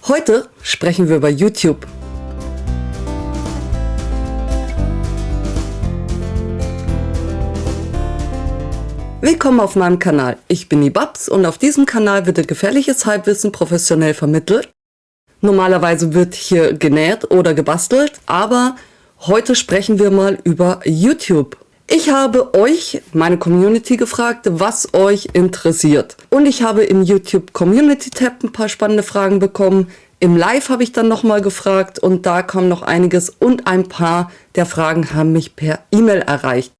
Heute sprechen wir über YouTube. Willkommen auf meinem Kanal. Ich bin die Babs und auf diesem Kanal wird gefährliches Halbwissen professionell vermittelt. Normalerweise wird hier genäht oder gebastelt, aber heute sprechen wir mal über YouTube. Ich habe euch, meine Community, gefragt, was euch interessiert. Und ich habe im YouTube Community Tab ein paar spannende Fragen bekommen. Im Live habe ich dann nochmal gefragt und da kam noch einiges und ein paar der Fragen haben mich per E-Mail erreicht.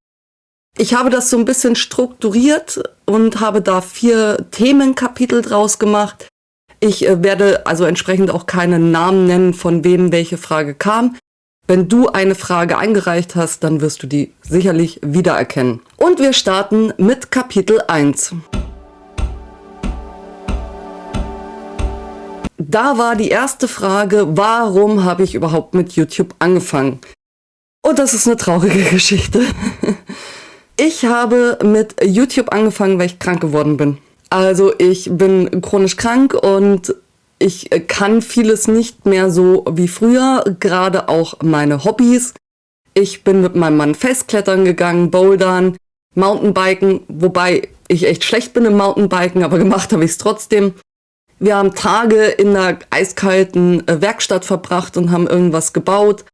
Ich habe das so ein bisschen strukturiert und habe da 4 Themenkapitel draus gemacht. Ich werde also entsprechend auch keine Namen nennen, von wem welche Frage kam. Wenn du eine Frage eingereicht hast, dann wirst du die sicherlich wiedererkennen. Und wir starten mit Kapitel 1. Da war die erste Frage, warum habe ich überhaupt mit YouTube angefangen? Und das ist eine traurige Geschichte. Ich habe mit YouTube angefangen, weil ich krank geworden bin. Also ich bin chronisch krank und ich kann vieles nicht mehr so wie früher, gerade auch meine Hobbys. Ich bin mit meinem Mann Festklettern gegangen, Bouldern, Mountainbiken, wobei ich echt schlecht bin im Mountainbiken, aber gemacht habe ich es trotzdem. Wir haben Tage in einer eiskalten Werkstatt verbracht und haben irgendwas gebaut.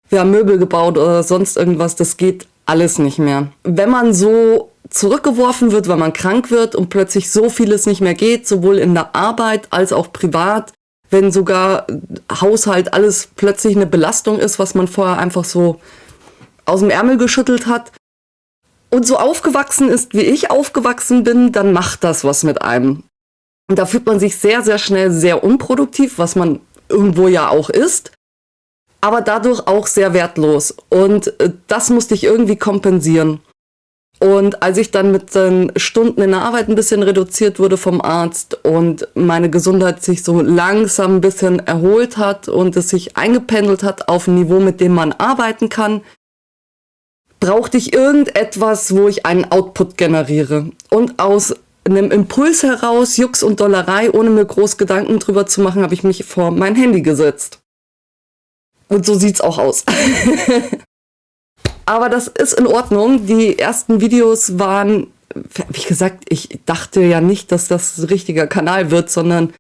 Wir haben Möbel gebaut oder sonst irgendwas, das geht alles nicht mehr. Wenn man so zurückgeworfen wird, weil man krank wird und plötzlich so vieles nicht mehr geht, sowohl in der Arbeit als auch privat, wenn sogar Haushalt alles plötzlich eine Belastung ist, was man vorher einfach so aus dem Ärmel geschüttelt hat und so aufgewachsen ist, wie ich aufgewachsen bin, dann macht das was mit einem. Und da fühlt man sich sehr, sehr schnell sehr unproduktiv, was man irgendwo ja auch ist, aber dadurch auch sehr wertlos. Und das musste ich irgendwie kompensieren. Und als ich dann mit den Stunden in der Arbeit ein bisschen reduziert wurde vom Arzt und meine Gesundheit sich so langsam ein bisschen erholt hat und es sich eingependelt hat auf ein Niveau, mit dem man arbeiten kann, brauchte ich irgendetwas, wo ich einen Output generiere. Und aus einem Impuls heraus, Jux und Dollerei, ohne mir groß Gedanken drüber zu machen, habe ich mich vor mein Handy gesetzt. Und so sieht's auch aus. Aber das ist in Ordnung. Die ersten Videos waren, wie gesagt, ich dachte ja nicht, dass das ein richtiger Kanal wird, sondern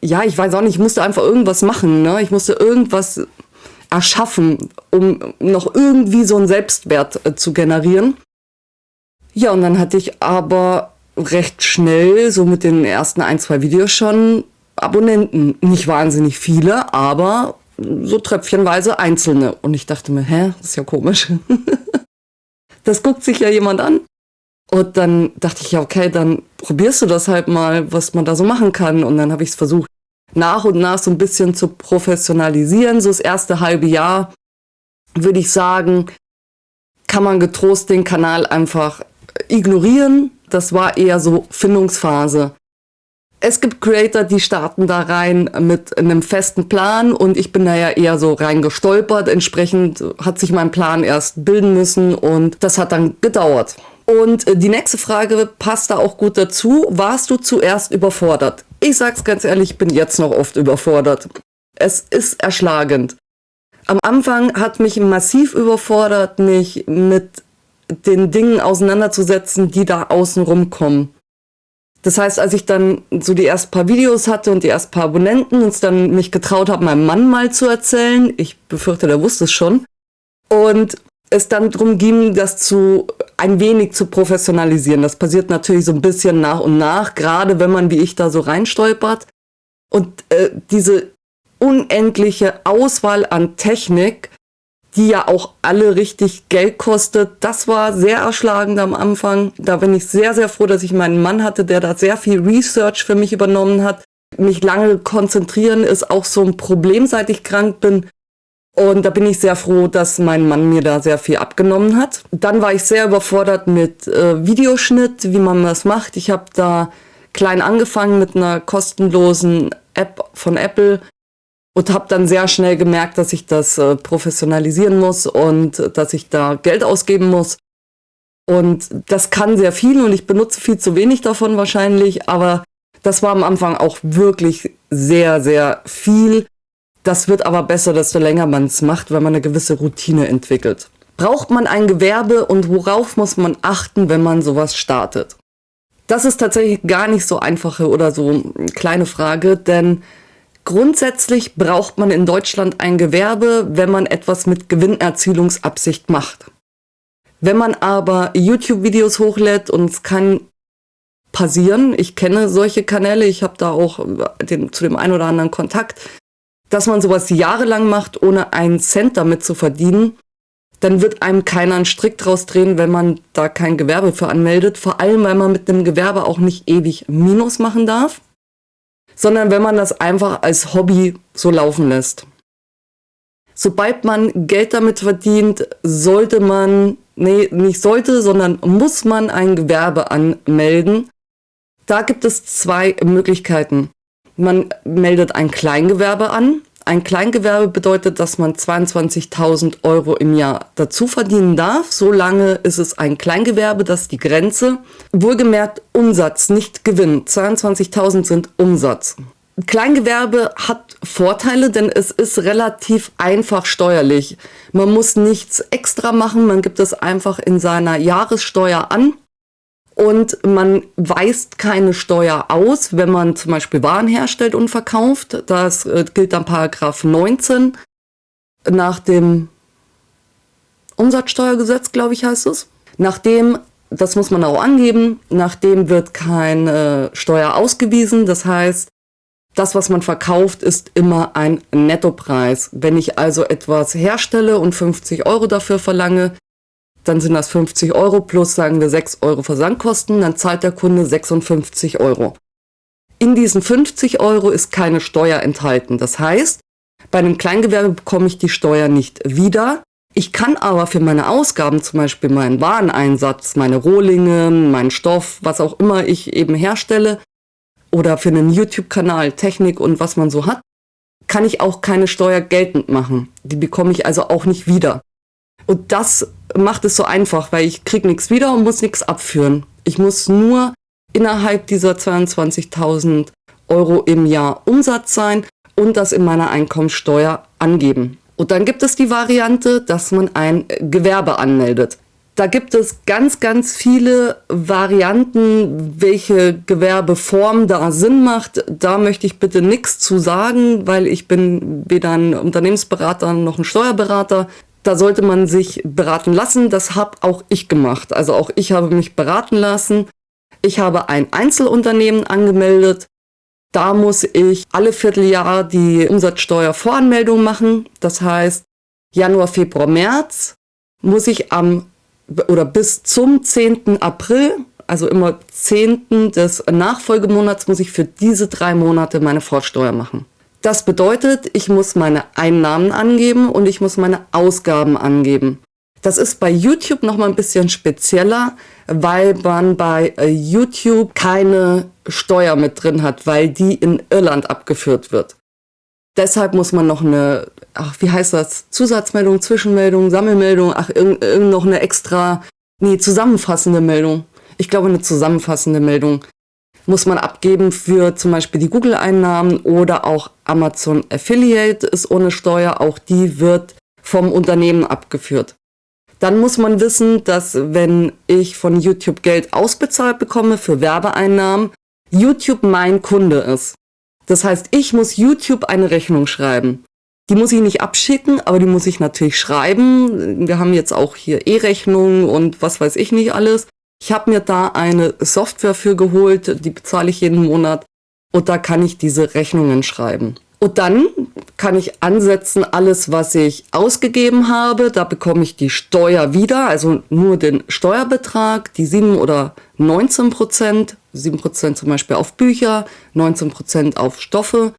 ich weiß auch nicht, ich musste einfach irgendwas machen. Ne? Ich musste irgendwas erschaffen, um noch irgendwie so einen Selbstwert zu generieren. Ja, und dann hatte ich aber recht schnell, so mit den ersten 1, 2 Videos schon Abonnenten. Nicht wahnsinnig viele, aber so tröpfchenweise einzelne. Und ich dachte mir, das ist ja komisch. Das guckt sich ja jemand an. Und dann dachte ich, ja okay, dann probierst du das halt mal, was man da so machen kann. Und dann habe ich es versucht, nach und nach so ein bisschen zu professionalisieren. So das erste halbe Jahr, würde ich sagen, kann man getrost den Kanal einfach ignorieren. Das war eher so Findungsphase. Es gibt Creator, die starten da rein mit einem festen Plan und ich bin da ja eher so rein gestolpert. Entsprechend hat sich mein Plan erst bilden müssen und das hat dann gedauert. Und die nächste Frage passt da auch gut dazu. Warst du zuerst überfordert? Ich sag's ganz ehrlich, ich bin jetzt noch oft überfordert. Es ist erschlagend. Am Anfang hat mich massiv überfordert, mich mit den Dingen auseinanderzusetzen, die da außen rumkommen. Das heißt, als ich dann so die ersten paar Videos hatte und die ersten paar Abonnenten und dann mich getraut habe, meinem Mann mal zu erzählen, ich befürchte, der wusste es schon, und es dann darum ging, das ein wenig zu professionalisieren. Das passiert natürlich so ein bisschen nach und nach, gerade wenn man wie ich da so reinstolpert. Und diese unendliche Auswahl an Technik, die ja auch alle richtig Geld kostet. Das war sehr erschlagend am Anfang. Da bin ich sehr, sehr froh, dass ich meinen Mann hatte, der da sehr viel Research für mich übernommen hat. Mich lange konzentrieren ist auch so ein Problem, seit ich krank bin. Und da bin ich sehr froh, dass mein Mann mir da sehr viel abgenommen hat. Dann war ich sehr überfordert mit Videoschnitt, wie man das macht. Ich habe da klein angefangen mit einer kostenlosen App von Apple. Und habe dann sehr schnell gemerkt, dass ich das professionalisieren muss und dass ich da Geld ausgeben muss. Und das kann sehr viel und ich benutze viel zu wenig davon wahrscheinlich, aber Das war am Anfang auch wirklich sehr, sehr viel. Das wird aber besser, desto länger man es macht, weil man eine gewisse Routine entwickelt. Braucht man ein Gewerbe und worauf muss man achten, wenn man sowas startet? Das ist tatsächlich gar nicht so einfache oder so eine kleine Frage, denn grundsätzlich braucht man in Deutschland ein Gewerbe, wenn man etwas mit Gewinnerzielungsabsicht macht. Wenn man aber YouTube-Videos hochlädt, und es kann passieren, ich kenne solche Kanäle, ich habe da auch zu dem einen oder anderen Kontakt, dass man sowas jahrelang macht, ohne einen Cent damit zu verdienen, dann wird einem keiner einen Strick draus drehen, wenn man da kein Gewerbe für anmeldet. Vor allem, weil man mit einem Gewerbe auch nicht ewig Minus machen darf, sondern wenn man das einfach als Hobby so laufen lässt. Sobald man Geld damit verdient, sollte man, nicht sollte, sondern muss man ein Gewerbe anmelden. Da gibt es zwei Möglichkeiten. Man meldet ein Kleingewerbe an. Ein Kleingewerbe bedeutet, dass man 22.000 € im Jahr dazu verdienen darf. Solange ist es ein Kleingewerbe, das ist die Grenze. Wohlgemerkt Umsatz, nicht Gewinn. 22.000 sind Umsatz. Kleingewerbe hat Vorteile, denn es ist relativ einfach steuerlich. Man muss nichts extra machen, man gibt es einfach in seiner Jahressteuer an. Und man weist keine Steuer aus, wenn man zum Beispiel Waren herstellt und verkauft. Das gilt dann Paragraph 19 nach dem Umsatzsteuergesetz, glaube ich, heißt es. Nachdem, das muss man auch angeben, nachdem wird keine Steuer ausgewiesen. Das heißt, das, was man verkauft, ist immer ein Nettopreis. Wenn ich also etwas herstelle und 50 € dafür verlange, dann sind das 50 € plus, sagen wir, 6 € Versandkosten, dann zahlt der Kunde 56 €. In diesen 50 € ist keine Steuer enthalten. Das heißt, bei einem Kleingewerbe bekomme ich die Steuer nicht wieder. Ich kann aber für meine Ausgaben, zum Beispiel meinen Wareneinsatz, meine Rohlinge, meinen Stoff, was auch immer ich eben herstelle, oder für einen YouTube-Kanal, Technik und was man so hat, kann ich auch keine Steuer geltend machen. Die bekomme ich also auch nicht wieder. Und das macht es so einfach, weil ich kriege nichts wieder und muss nichts abführen. Ich muss nur innerhalb dieser 22.000 € im Jahr Umsatz sein und das in meiner Einkommensteuer angeben. Und dann gibt es die Variante, dass man ein Gewerbe anmeldet. Da gibt es ganz, ganz viele Varianten, welche Gewerbeform da Sinn macht. Da möchte ich bitte nichts zu sagen, weil ich bin weder ein Unternehmensberater noch ein Steuerberater. Da sollte man sich beraten lassen. Das habe auch ich gemacht. Also auch ich habe mich beraten lassen. Ich habe ein Einzelunternehmen angemeldet. Da muss ich alle Vierteljahr die Umsatzsteuervoranmeldung machen. Das heißt, Januar, Februar, März muss ich bis zum 10. April, also immer 10. des Nachfolgemonats, muss ich für diese 3 Monate meine Vorsteuer machen. Das bedeutet, ich muss meine Einnahmen angeben und ich muss meine Ausgaben angeben. Das ist bei YouTube noch mal ein bisschen spezieller, weil man bei YouTube keine Steuer mit drin hat, weil die in Irland abgeführt wird. Deshalb muss man noch eine, Zusatzmeldung, Zwischenmeldung, Sammelmeldung, noch eine zusammenfassende Meldung. Ich glaube, eine zusammenfassende Meldung muss man abgeben für zum Beispiel die Google-Einnahmen oder auch Amazon Affiliate ist ohne Steuer. Auch die wird vom Unternehmen abgeführt. Dann muss man wissen, dass wenn ich von YouTube Geld ausbezahlt bekomme für Werbeeinnahmen, YouTube mein Kunde ist. Das heißt, ich muss YouTube eine Rechnung schreiben. Die muss ich nicht abschicken, aber die muss ich natürlich schreiben. Wir haben jetzt auch hier E-Rechnungen und was weiß ich nicht alles. Ich habe mir da eine Software für geholt, die bezahle ich jeden Monat und da kann ich diese Rechnungen schreiben. Und dann kann ich ansetzen, alles, was ich ausgegeben habe, da bekomme ich die Steuer wieder, also nur den Steuerbetrag, die 7 oder 19%, 7% zum Beispiel auf Bücher, 19% auf Stoffe.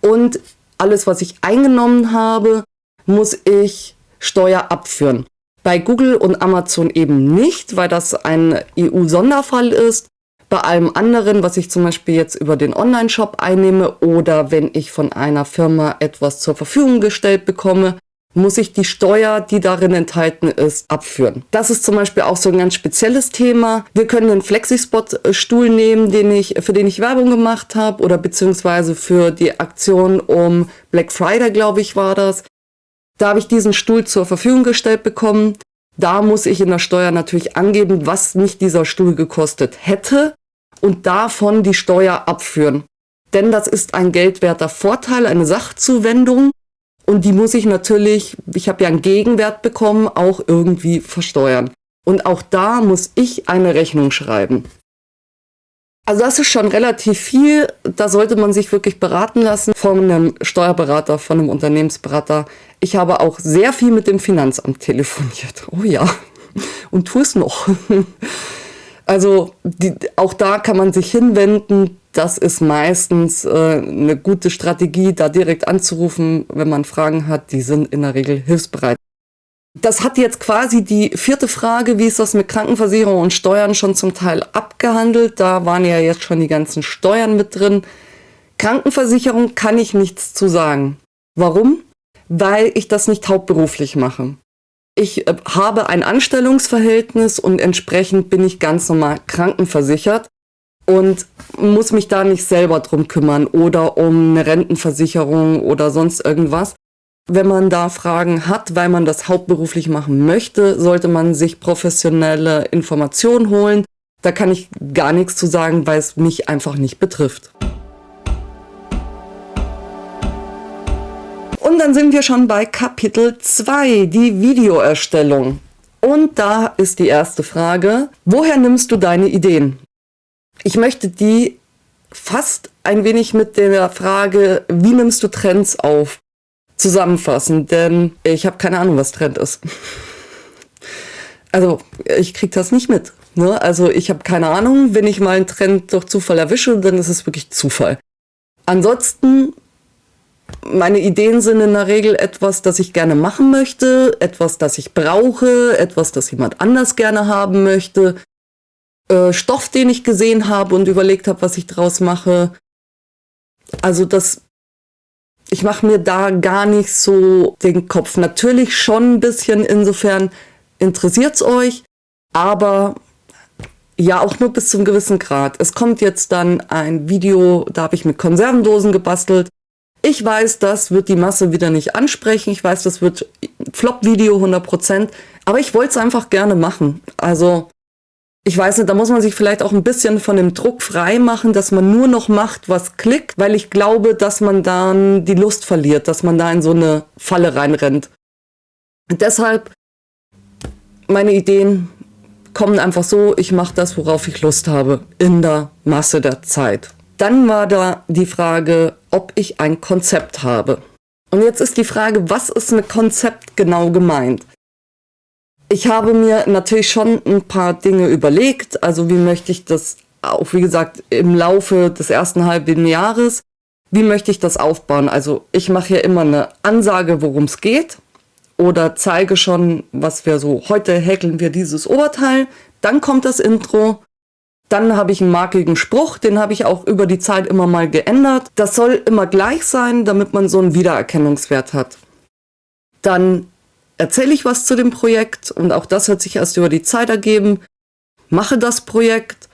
Und alles, was ich eingenommen habe, muss ich Steuer abführen. Bei Google und Amazon eben nicht, weil das ein EU-Sonderfall ist. Bei allem anderen, was ich zum Beispiel jetzt über den Online-Shop einnehme oder wenn ich von einer Firma etwas zur Verfügung gestellt bekomme, muss ich die Steuer, die darin enthalten ist, abführen. Das ist zum Beispiel auch so ein ganz spezielles Thema. Wir können den Flexispot-Stuhl nehmen, für den ich Werbung gemacht habe, oder beziehungsweise für die Aktion um Black Friday, glaube ich, war das. Da habe ich diesen Stuhl zur Verfügung gestellt bekommen. Da muss ich in der Steuer natürlich angeben, was mich dieser Stuhl gekostet hätte und davon die Steuer abführen. Denn das ist ein geldwerter Vorteil, eine Sachzuwendung, und die muss ich natürlich, ich habe ja einen Gegenwert bekommen, auch irgendwie versteuern. Und auch da muss ich eine Rechnung schreiben. Also das ist schon relativ viel, da sollte man sich wirklich beraten lassen von einem Steuerberater, von einem Unternehmensberater. Ich habe auch sehr viel mit dem Finanzamt telefoniert. Oh ja, und tue es noch. Also auch da kann man sich hinwenden. Das ist meistens eine gute Strategie, da direkt anzurufen, wenn man Fragen hat. Die sind in der Regel hilfsbereit. Das hat jetzt quasi die 4. Frage, wie ist das mit Krankenversicherung und Steuern, schon zum Teil abgehandelt. Da waren ja jetzt schon die ganzen Steuern mit drin. Krankenversicherung kann ich nichts zu sagen. Warum? Weil ich das nicht hauptberuflich mache. Ich habe ein Anstellungsverhältnis und entsprechend bin ich ganz normal krankenversichert und muss mich da nicht selber drum kümmern oder um eine Rentenversicherung oder sonst irgendwas. Wenn man da Fragen hat, weil man das hauptberuflich machen möchte, sollte man sich professionelle Informationen holen. Da kann ich gar nichts zu sagen, weil es mich einfach nicht betrifft. Und dann sind wir schon bei Kapitel 2, die Videoerstellung. Und da ist die erste Frage: Woher nimmst du deine Ideen? Ich möchte die fast ein wenig mit der Frage, wie nimmst du Trends auf, zusammenfassen, denn ich habe keine Ahnung, was Trend ist. Also ich kriege das nicht mit. Ne? Also ich habe keine Ahnung, wenn ich mal einen Trend durch Zufall erwische, dann ist es wirklich Zufall. Ansonsten, meine Ideen sind in der Regel etwas, das ich gerne machen möchte, etwas, das ich brauche, etwas, das jemand anders gerne haben möchte, Stoff, den ich gesehen habe und überlegt habe, was ich draus mache. Also ich mache mir da gar nicht so den Kopf. Natürlich schon ein bisschen, insofern interessiert es euch, aber ja, auch nur bis zum gewissen Grad. Es kommt jetzt dann ein Video, da habe ich mit Konservendosen gebastelt. Ich weiß, das wird die Masse wieder nicht ansprechen. Ich weiß, das wird Flop-Video 100%. Aber ich wollte es einfach gerne machen. Also ich weiß nicht, da muss man sich vielleicht auch ein bisschen von dem Druck frei machen, dass man nur noch macht, was klickt, weil ich glaube, dass man dann die Lust verliert, dass man da in so eine Falle reinrennt. Und deshalb, meine Ideen kommen einfach so, ich mache das, worauf ich Lust habe, in der Masse der Zeit. Dann war da die Frage, ob ich ein Konzept habe. Und jetzt ist die Frage, was ist mit Konzept genau gemeint? Ich habe mir natürlich schon ein paar Dinge überlegt, also wie möchte ich das auch, wie gesagt, im Laufe des ersten halben Jahres, wie möchte ich das aufbauen? Also ich mache ja immer eine Ansage, worum es geht, oder zeige schon, was wir so, heute häkeln wir dieses Oberteil, dann kommt das Intro, dann habe ich einen markigen Spruch, den habe ich auch über die Zeit immer mal geändert. Das soll immer gleich sein, damit man so einen Wiedererkennungswert hat. Dann erzähle ich was zu dem Projekt und auch das wird sich erst über die Zeit ergeben, mache das Projekt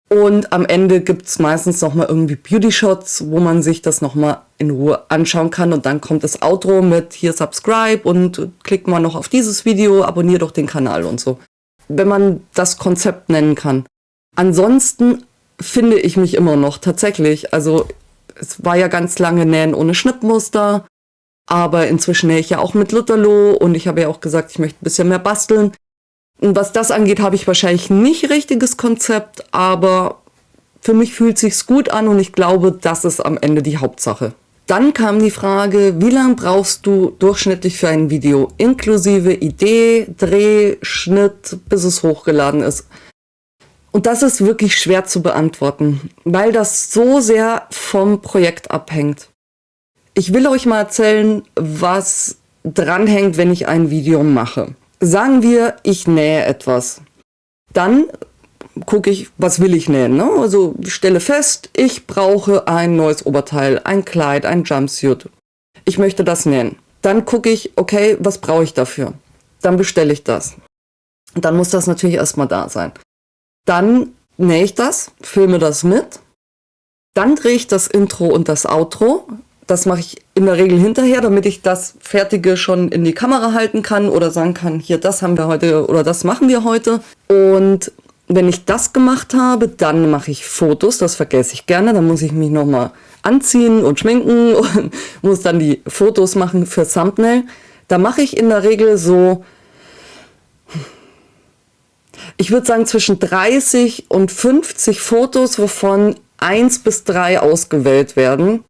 und am Ende gibt es meistens nochmal irgendwie Beauty-Shots, wo man sich das nochmal in Ruhe anschauen kann und dann kommt das Outro mit hier Subscribe und klickt mal noch auf dieses Video, abonniert doch den Kanal und so. Wenn man das Konzept nennen kann. Ansonsten finde ich mich immer noch tatsächlich, also es war ja ganz lange Nähen ohne Schnittmuster, aber inzwischen nähe ich ja auch mit Lutherloh und ich habe ja auch gesagt, ich möchte ein bisschen mehr basteln. Und was das angeht, habe ich wahrscheinlich nicht richtiges Konzept, aber für mich fühlt sich's gut an und ich glaube, das ist am Ende die Hauptsache. Dann kam die Frage, wie lange brauchst du durchschnittlich für ein Video, inklusive Idee, Dreh, Schnitt, bis es hochgeladen ist? Und das ist wirklich schwer zu beantworten, weil das so sehr vom Projekt abhängt. Ich will euch mal erzählen, was dranhängt, wenn ich ein Video mache. Sagen wir, ich nähe etwas. Dann gucke ich, was will ich nähen. Ne? Also ich stelle fest, ich brauche ein neues Oberteil, ein Kleid, ein Jumpsuit. Ich möchte das nähen. Dann gucke ich, okay, was brauche ich dafür? Dann bestelle ich das. Dann muss das natürlich erstmal da sein. Dann nähe ich das, filme das mit. Dann drehe ich das Intro und das Outro. Das mache ich in der Regel hinterher, damit ich das Fertige schon in die Kamera halten kann oder sagen kann, hier, das haben wir heute oder das machen wir heute. Und wenn ich das gemacht habe, dann mache ich Fotos. Das vergesse ich gerne. Dann muss ich mich nochmal anziehen und schminken und muss dann die Fotos machen für Thumbnail. Da mache ich in der Regel so, ich würde sagen, zwischen 30 und 50 Fotos, wovon 1 bis 3 ausgewählt werden.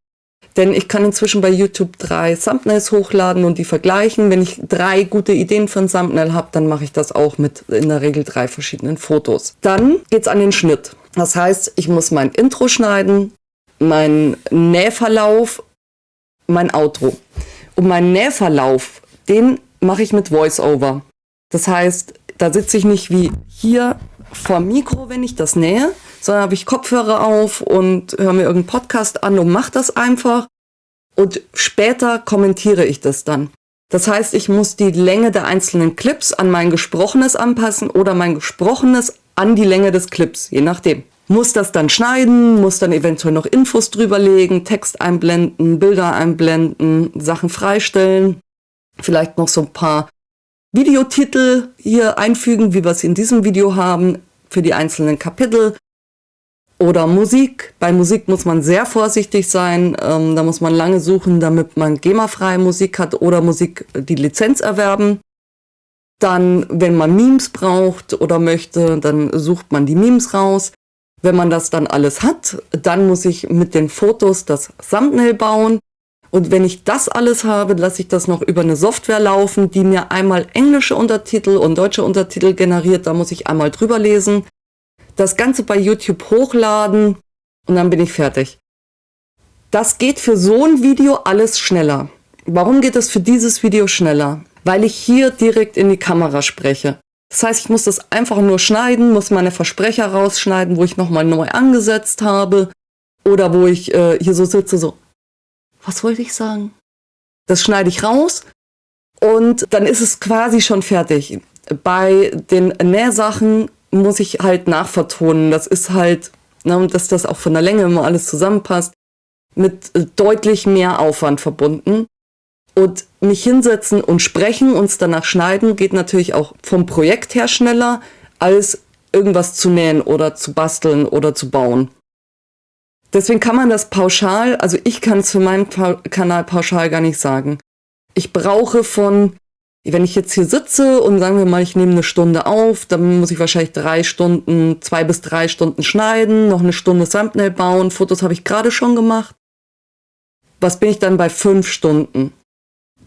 Denn ich kann inzwischen bei YouTube 3 Thumbnails hochladen und die vergleichen. Wenn ich 3 gute Ideen für ein Thumbnail habe, dann mache ich das auch mit in der Regel 3 verschiedenen Fotos. Dann geht's an den Schnitt. Das heißt, ich muss mein Intro schneiden, meinen Nähverlauf, mein Outro. Und meinen Nähverlauf, den mache ich mit VoiceOver. Das heißt, da sitze ich nicht wie hier vor dem Mikro, wenn ich das nähe, sondern habe ich Kopfhörer auf und höre mir irgendeinen Podcast an und mache das einfach. Und später kommentiere ich das dann. Das heißt, ich muss die Länge der einzelnen Clips an mein Gesprochenes anpassen oder mein Gesprochenes an die Länge des Clips, je nachdem. Muss das dann schneiden, muss dann eventuell noch Infos drüberlegen, Text einblenden, Bilder einblenden, Sachen freistellen, vielleicht noch so ein paar Videotitel hier einfügen, wie wir es in diesem Video haben, für die einzelnen Kapitel. Oder Musik. Bei Musik muss man sehr vorsichtig sein. Da muss man lange suchen, damit man GEMA-freie Musik hat oder Musik die Lizenz erwerben. Dann, wenn man Memes braucht oder möchte, dann sucht man die Memes raus. Wenn man das dann alles hat, dann muss ich mit den Fotos das Thumbnail bauen. Und wenn ich das alles habe, lasse ich das noch über eine Software laufen, die mir einmal englische Untertitel und deutsche Untertitel generiert. Da muss ich einmal drüber lesen. Das Ganze bei YouTube hochladen und dann bin ich fertig. Das geht für so ein Video alles schneller. Warum geht es für dieses Video schneller? Weil ich hier direkt in die Kamera spreche. Das heißt, ich muss das einfach nur schneiden, muss meine Versprecher rausschneiden, wo ich nochmal neu angesetzt habe oder wo ich hier so sitze, so, was wollte ich sagen? Das schneide ich raus und dann ist es quasi schon fertig. Bei den Nähsachen muss ich halt nachvertonen. Das ist halt, dass das auch von der Länge immer alles zusammenpasst, mit deutlich mehr Aufwand verbunden. Und mich hinsetzen und sprechen und es danach schneiden, geht natürlich auch vom Projekt her schneller, als irgendwas zu nähen oder zu basteln oder zu bauen. Deswegen kann man das pauschal, also ich kann es für meinen Kanal pauschal gar nicht sagen. Ich brauche wenn ich jetzt hier sitze und sagen wir mal, ich nehme eine Stunde auf, dann muss ich wahrscheinlich 2 bis 3 Stunden schneiden, noch eine Stunde Thumbnail bauen, Fotos habe ich gerade schon gemacht. Was bin ich dann bei 5 Stunden?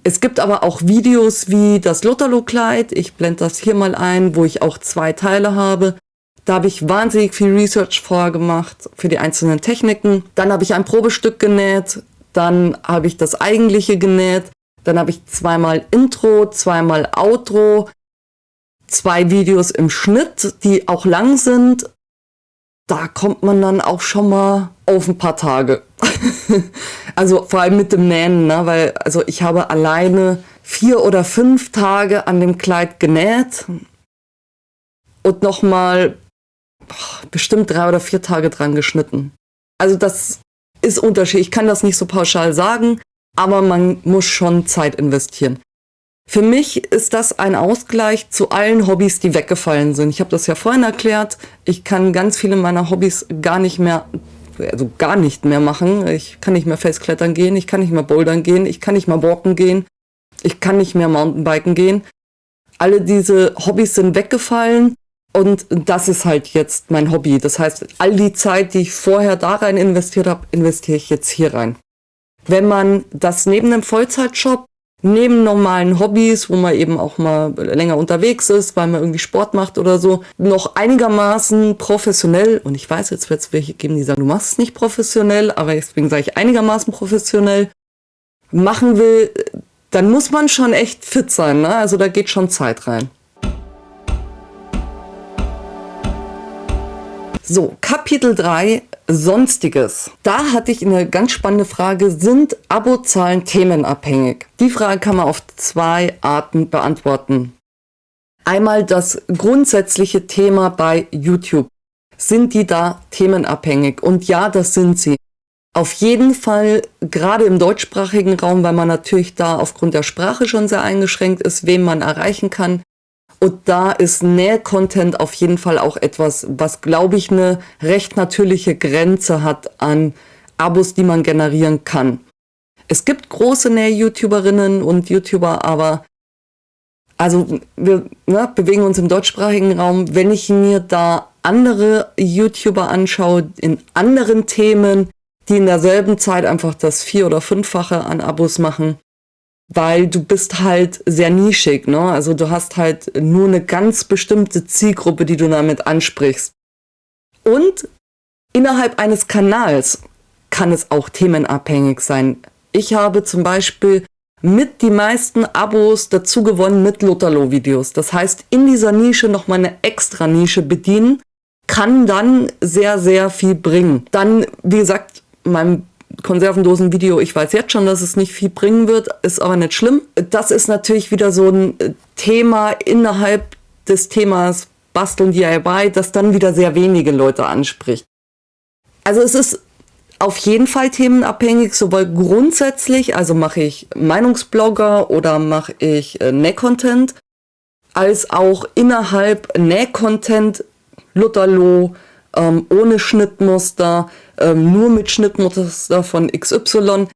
Es gibt aber auch Videos wie das Lotterlo-Kleid, ich blende das hier mal ein, wo ich auch 2 Teile habe. Da habe ich wahnsinnig viel Research vorher gemacht für die einzelnen Techniken. Dann habe ich ein Probestück genäht, dann habe ich das eigentliche genäht. Dann habe ich 2-mal Intro, 2-mal Outro, 2 Videos im Schnitt, die auch lang sind. Da kommt man dann auch schon mal auf ein paar Tage. Also vor allem mit dem Nähen, ne? Weil also ich habe alleine 4 oder 5 Tage an dem Kleid genäht und nochmal bestimmt 3 oder 4 Tage dran geschnitten. Also das ist unterschiedlich. Ich kann das nicht so pauschal sagen. Aber man muss schon Zeit investieren. Für mich ist das ein Ausgleich zu allen Hobbys, die weggefallen sind. Ich habe das ja vorhin erklärt. Ich kann ganz viele meiner Hobbys gar nicht mehr machen. Ich kann nicht mehr Felsklettern gehen, ich kann nicht mehr Bouldern gehen, ich kann nicht mehr walken gehen, ich kann nicht mehr Mountainbiken gehen. Alle diese Hobbys sind weggefallen und das ist halt jetzt mein Hobby. Das heißt, all die Zeit, die ich vorher da rein investiert habe, investiere ich jetzt hier rein. Wenn man das neben einem Vollzeitjob, neben normalen Hobbys, wo man eben auch mal länger unterwegs ist, weil man irgendwie Sport macht oder so, noch einigermaßen professionell, und ich weiß, jetzt wird es welche geben, die sagen, du machst es nicht professionell, aber deswegen sage ich einigermaßen professionell, machen will, dann muss man schon echt fit sein, ne? Also da geht schon Zeit rein. So, Kapitel 3, Sonstiges. Da hatte ich eine ganz spannende Frage, sind Abozahlen themenabhängig? Die Frage kann man auf 2 Arten beantworten. Einmal das grundsätzliche Thema bei YouTube. Sind die da themenabhängig? Und ja, das sind sie. Auf jeden Fall, gerade im deutschsprachigen Raum, weil man natürlich da aufgrund der Sprache schon sehr eingeschränkt ist, wen man erreichen kann. Und da ist Näh-Content auf jeden Fall auch etwas, was, glaube ich, eine recht natürliche Grenze hat an Abos, die man generieren kann. Es gibt große Näh-YouTuberinnen und YouTuber, aber also wir bewegen uns im deutschsprachigen Raum. Wenn ich mir da andere YouTuber anschaue in anderen Themen, die in derselben Zeit einfach das 4- oder 5-fache an Abos machen, weil du bist halt sehr nischig, ne? Also du hast halt nur eine ganz bestimmte Zielgruppe, die du damit ansprichst. Und innerhalb eines Kanals kann es auch themenabhängig sein. Ich habe zum Beispiel mit die meisten Abos dazu gewonnen mit Lotterlo-Videos. Das heißt, in dieser Nische nochmal eine extra Nische bedienen, kann dann sehr, sehr viel bringen. Dann, wie gesagt, mein Konservendosen-Video, ich weiß jetzt schon, dass es nicht viel bringen wird, ist aber nicht schlimm. Das ist natürlich wieder so ein Thema innerhalb des Themas Basteln DIY, das dann wieder sehr wenige Leute anspricht. Also es ist auf jeden Fall themenabhängig, sowohl grundsätzlich, also mache ich Meinungsblogger oder mache ich Näh-Content, als auch innerhalb Näh-Content, Lotterlo, ohne Schnittmuster, nur mit Schnittmuster von XY.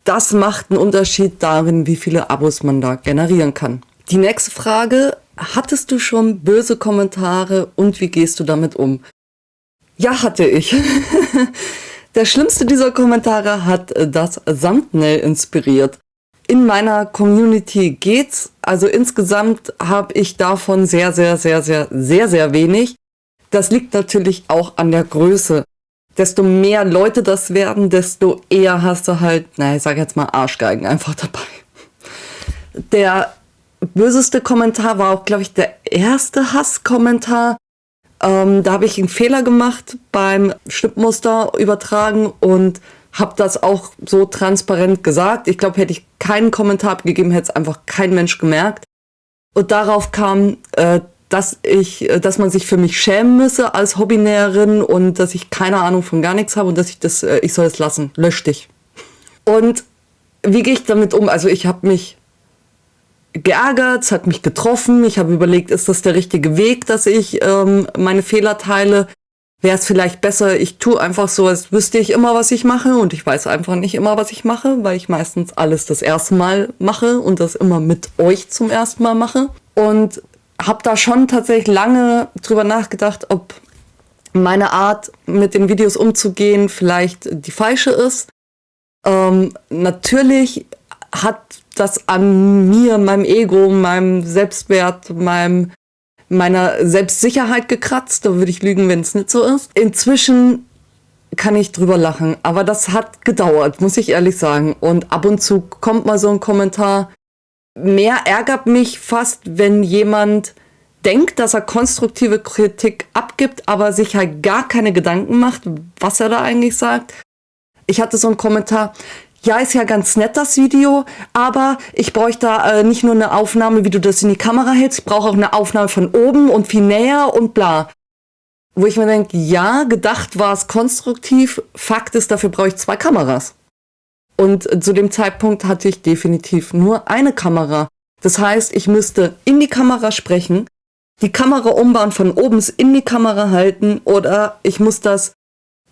Das macht einen Unterschied darin, wie viele Abos man da generieren kann. Die nächste Frage, hattest du schon böse Kommentare und wie gehst du damit um? Ja, hatte ich. Der schlimmste dieser Kommentare hat das Thumbnail inspiriert. In meiner Community geht's, also insgesamt habe ich davon sehr, sehr, sehr, sehr, sehr, sehr wenig. Das liegt natürlich auch an der Größe. Desto mehr Leute das werden, desto eher hast du halt, ich sage jetzt mal Arschgeigen einfach dabei. Der böseste Kommentar war auch, glaube ich, der erste Hasskommentar. Da habe ich einen Fehler gemacht beim Schnittmuster übertragen und habe das auch so transparent gesagt. Ich glaube, hätte ich keinen Kommentar abgegeben, hätte es einfach kein Mensch gemerkt. Und darauf kam, dass man sich für mich schämen müsse als Hobbynäherin und dass ich keine Ahnung von gar nichts habe und dass ich soll es lassen, lösch dich. Und wie gehe ich damit um? Also ich habe mich geärgert, es hat mich getroffen, ich habe überlegt, ist das der richtige Weg, dass ich meine Fehler teile? Wäre es vielleicht besser, ich tue einfach so, als wüsste ich immer, was ich mache und ich weiß einfach nicht immer, was ich mache, weil ich meistens alles das erste Mal mache und das immer mit euch zum ersten Mal mache. Und habe da schon tatsächlich lange drüber nachgedacht, ob meine Art, mit den Videos umzugehen, vielleicht die falsche ist. Natürlich hat das an mir, meinem Ego, meinem Selbstwert, meiner Selbstsicherheit gekratzt. Da würde ich lügen, wenn es nicht so ist. Inzwischen kann ich drüber lachen, aber das hat gedauert, muss ich ehrlich sagen. Und ab und zu kommt mal so ein Kommentar. Mehr ärgert mich fast, wenn jemand denkt, dass er konstruktive Kritik abgibt, aber sich halt gar keine Gedanken macht, was er da eigentlich sagt. Ich hatte so einen Kommentar, ja, ist ja ganz nett das Video, aber ich bräuchte da nicht nur eine Aufnahme, wie du das in die Kamera hältst, ich brauche auch eine Aufnahme von oben und viel näher und bla. Wo ich mir denke, ja, gedacht war es konstruktiv, Fakt ist, dafür brauche ich 2 Kameras. Und zu dem Zeitpunkt hatte ich definitiv nur eine Kamera. Das heißt, ich müsste in die Kamera sprechen, die Kamera umbauen, von oben in die Kamera halten oder ich muss das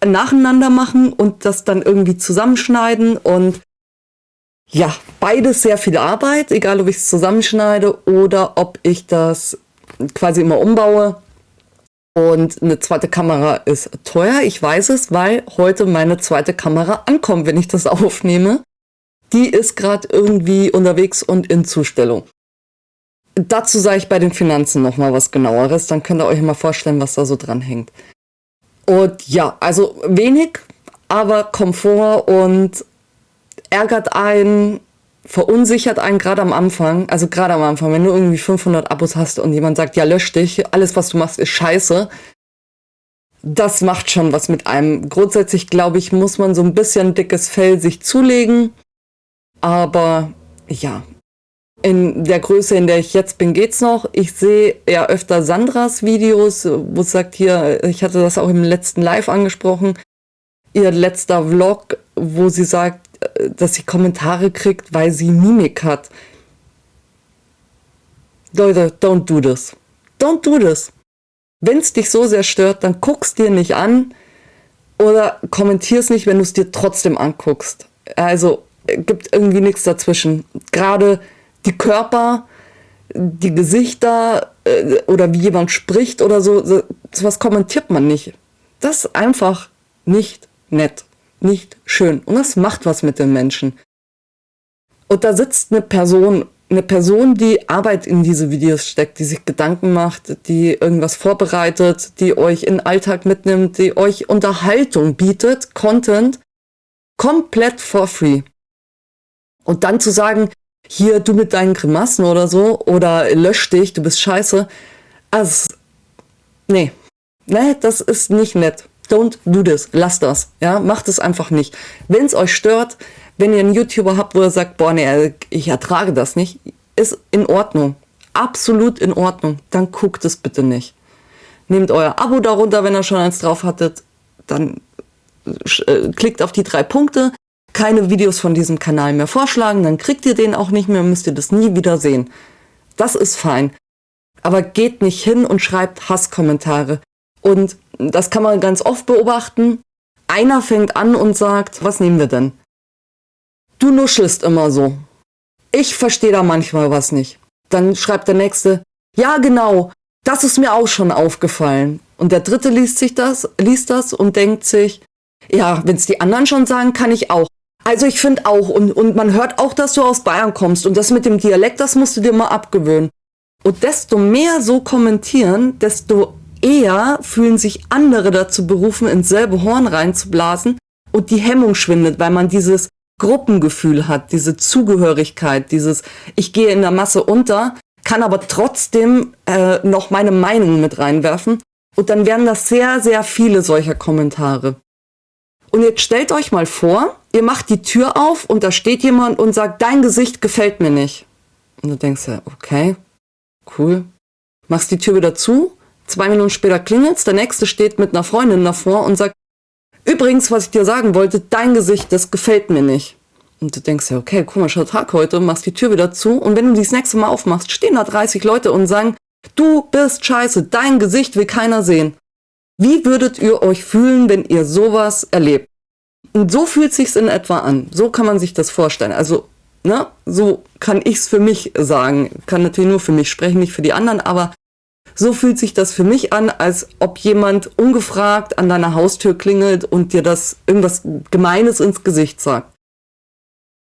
nacheinander machen und das dann irgendwie zusammenschneiden. Und ja, beides sehr viel Arbeit, egal ob ich es zusammenschneide oder ob ich das quasi immer umbaue. Und eine zweite Kamera ist teuer, ich weiß es, weil heute meine zweite Kamera ankommt, wenn ich das aufnehme. Die ist gerade irgendwie unterwegs und in Zustellung. Dazu sage ich bei den Finanzen nochmal was Genaueres, dann könnt ihr euch mal vorstellen, was da so dran hängt. Und ja, also wenig, aber Komfort und ärgert einen, verunsichert einen gerade am Anfang. Also gerade am Anfang, wenn du irgendwie 500 Abos hast und jemand sagt, ja lösch dich, alles was du machst ist scheiße. das macht schon was mit einem. Grundsätzlich, glaube ich, muss man so ein bisschen dickes Fell sich zulegen. Aber ja, in der Größe, in der ich jetzt bin, geht's noch. Ich sehe ja öfter Sandras Videos, wo es sagt hier, ich hatte das auch im letzten Live angesprochen, ihr letzter Vlog, wo sie sagt, dass sie Kommentare kriegt, weil sie Mimik hat. Leute, don't do this. Don't do this. Wenn es dich so sehr stört, dann guck's dir nicht an oder kommentier's nicht, wenn du es dir trotzdem anguckst. Also gibt irgendwie nichts dazwischen. Gerade die Körper, die Gesichter oder wie jemand spricht oder so, sowas kommentiert man nicht. Das ist einfach nicht nett, nicht schön. Und das macht was mit den Menschen. Und da sitzt eine Person, die Arbeit in diese Videos steckt, die sich Gedanken macht, die irgendwas vorbereitet, die euch in den Alltag mitnimmt, die euch Unterhaltung bietet, Content, komplett for free. Und dann zu sagen, hier, du mit deinen Grimassen oder so, oder lösch dich, du bist scheiße, also, nee, das ist nicht nett. Don't do this, lasst das, ja, macht es einfach nicht. Wenn es euch stört, wenn ihr einen YouTuber habt, wo er sagt, boah, nee, ich ertrage das nicht, ist in Ordnung, absolut in Ordnung, dann guckt es bitte nicht. Nehmt euer Abo darunter, wenn ihr schon eins drauf hattet, dann klickt auf die 3 Punkte, keine Videos von diesem Kanal mehr vorschlagen, dann kriegt ihr den auch nicht mehr, müsst ihr das nie wieder sehen. Das ist fein. Aber geht nicht hin und schreibt Hasskommentare. Und das kann man ganz oft beobachten. Einer fängt an und sagt, was nehmen wir denn? Du nuschelst immer so. Ich verstehe da manchmal was nicht. Dann schreibt der Nächste, ja genau, das ist mir auch schon aufgefallen. Und der Dritte liest das und denkt sich, ja, wenn es die anderen schon sagen, kann ich auch. Also ich finde auch, und man hört auch, dass du aus Bayern kommst und das mit dem Dialekt, das musst du dir mal abgewöhnen. Und desto mehr so kommentieren, desto eher fühlen sich andere dazu berufen, ins selbe Horn reinzublasen und die Hemmung schwindet, weil man dieses Gruppengefühl hat, diese Zugehörigkeit, dieses ich gehe in der Masse unter, kann aber trotzdem noch meine Meinung mit reinwerfen. Und dann werden das sehr, sehr viele solcher Kommentare. Und jetzt stellt euch mal vor, ihr macht die Tür auf und da steht jemand und sagt, dein Gesicht gefällt mir nicht. Und du denkst ja, okay, cool. Machst die Tür wieder zu, 2 Minuten später klingelt's, der Nächste steht mit einer Freundin davor und sagt, übrigens, was ich dir sagen wollte, dein Gesicht, das gefällt mir nicht. Und du denkst ja, okay, komischer Tag heute, machst die Tür wieder zu und wenn du die das nächste Mal aufmachst, stehen da 30 Leute und sagen, du bist scheiße, dein Gesicht will keiner sehen. Wie würdet ihr euch fühlen, wenn ihr sowas erlebt? Und so fühlt sich's in etwa an. So kann man sich das vorstellen. Also, so kann ich's für mich sagen. Kann natürlich nur für mich sprechen, nicht für die anderen, aber so fühlt sich das für mich an, als ob jemand ungefragt an deiner Haustür klingelt und dir das irgendwas Gemeines ins Gesicht sagt.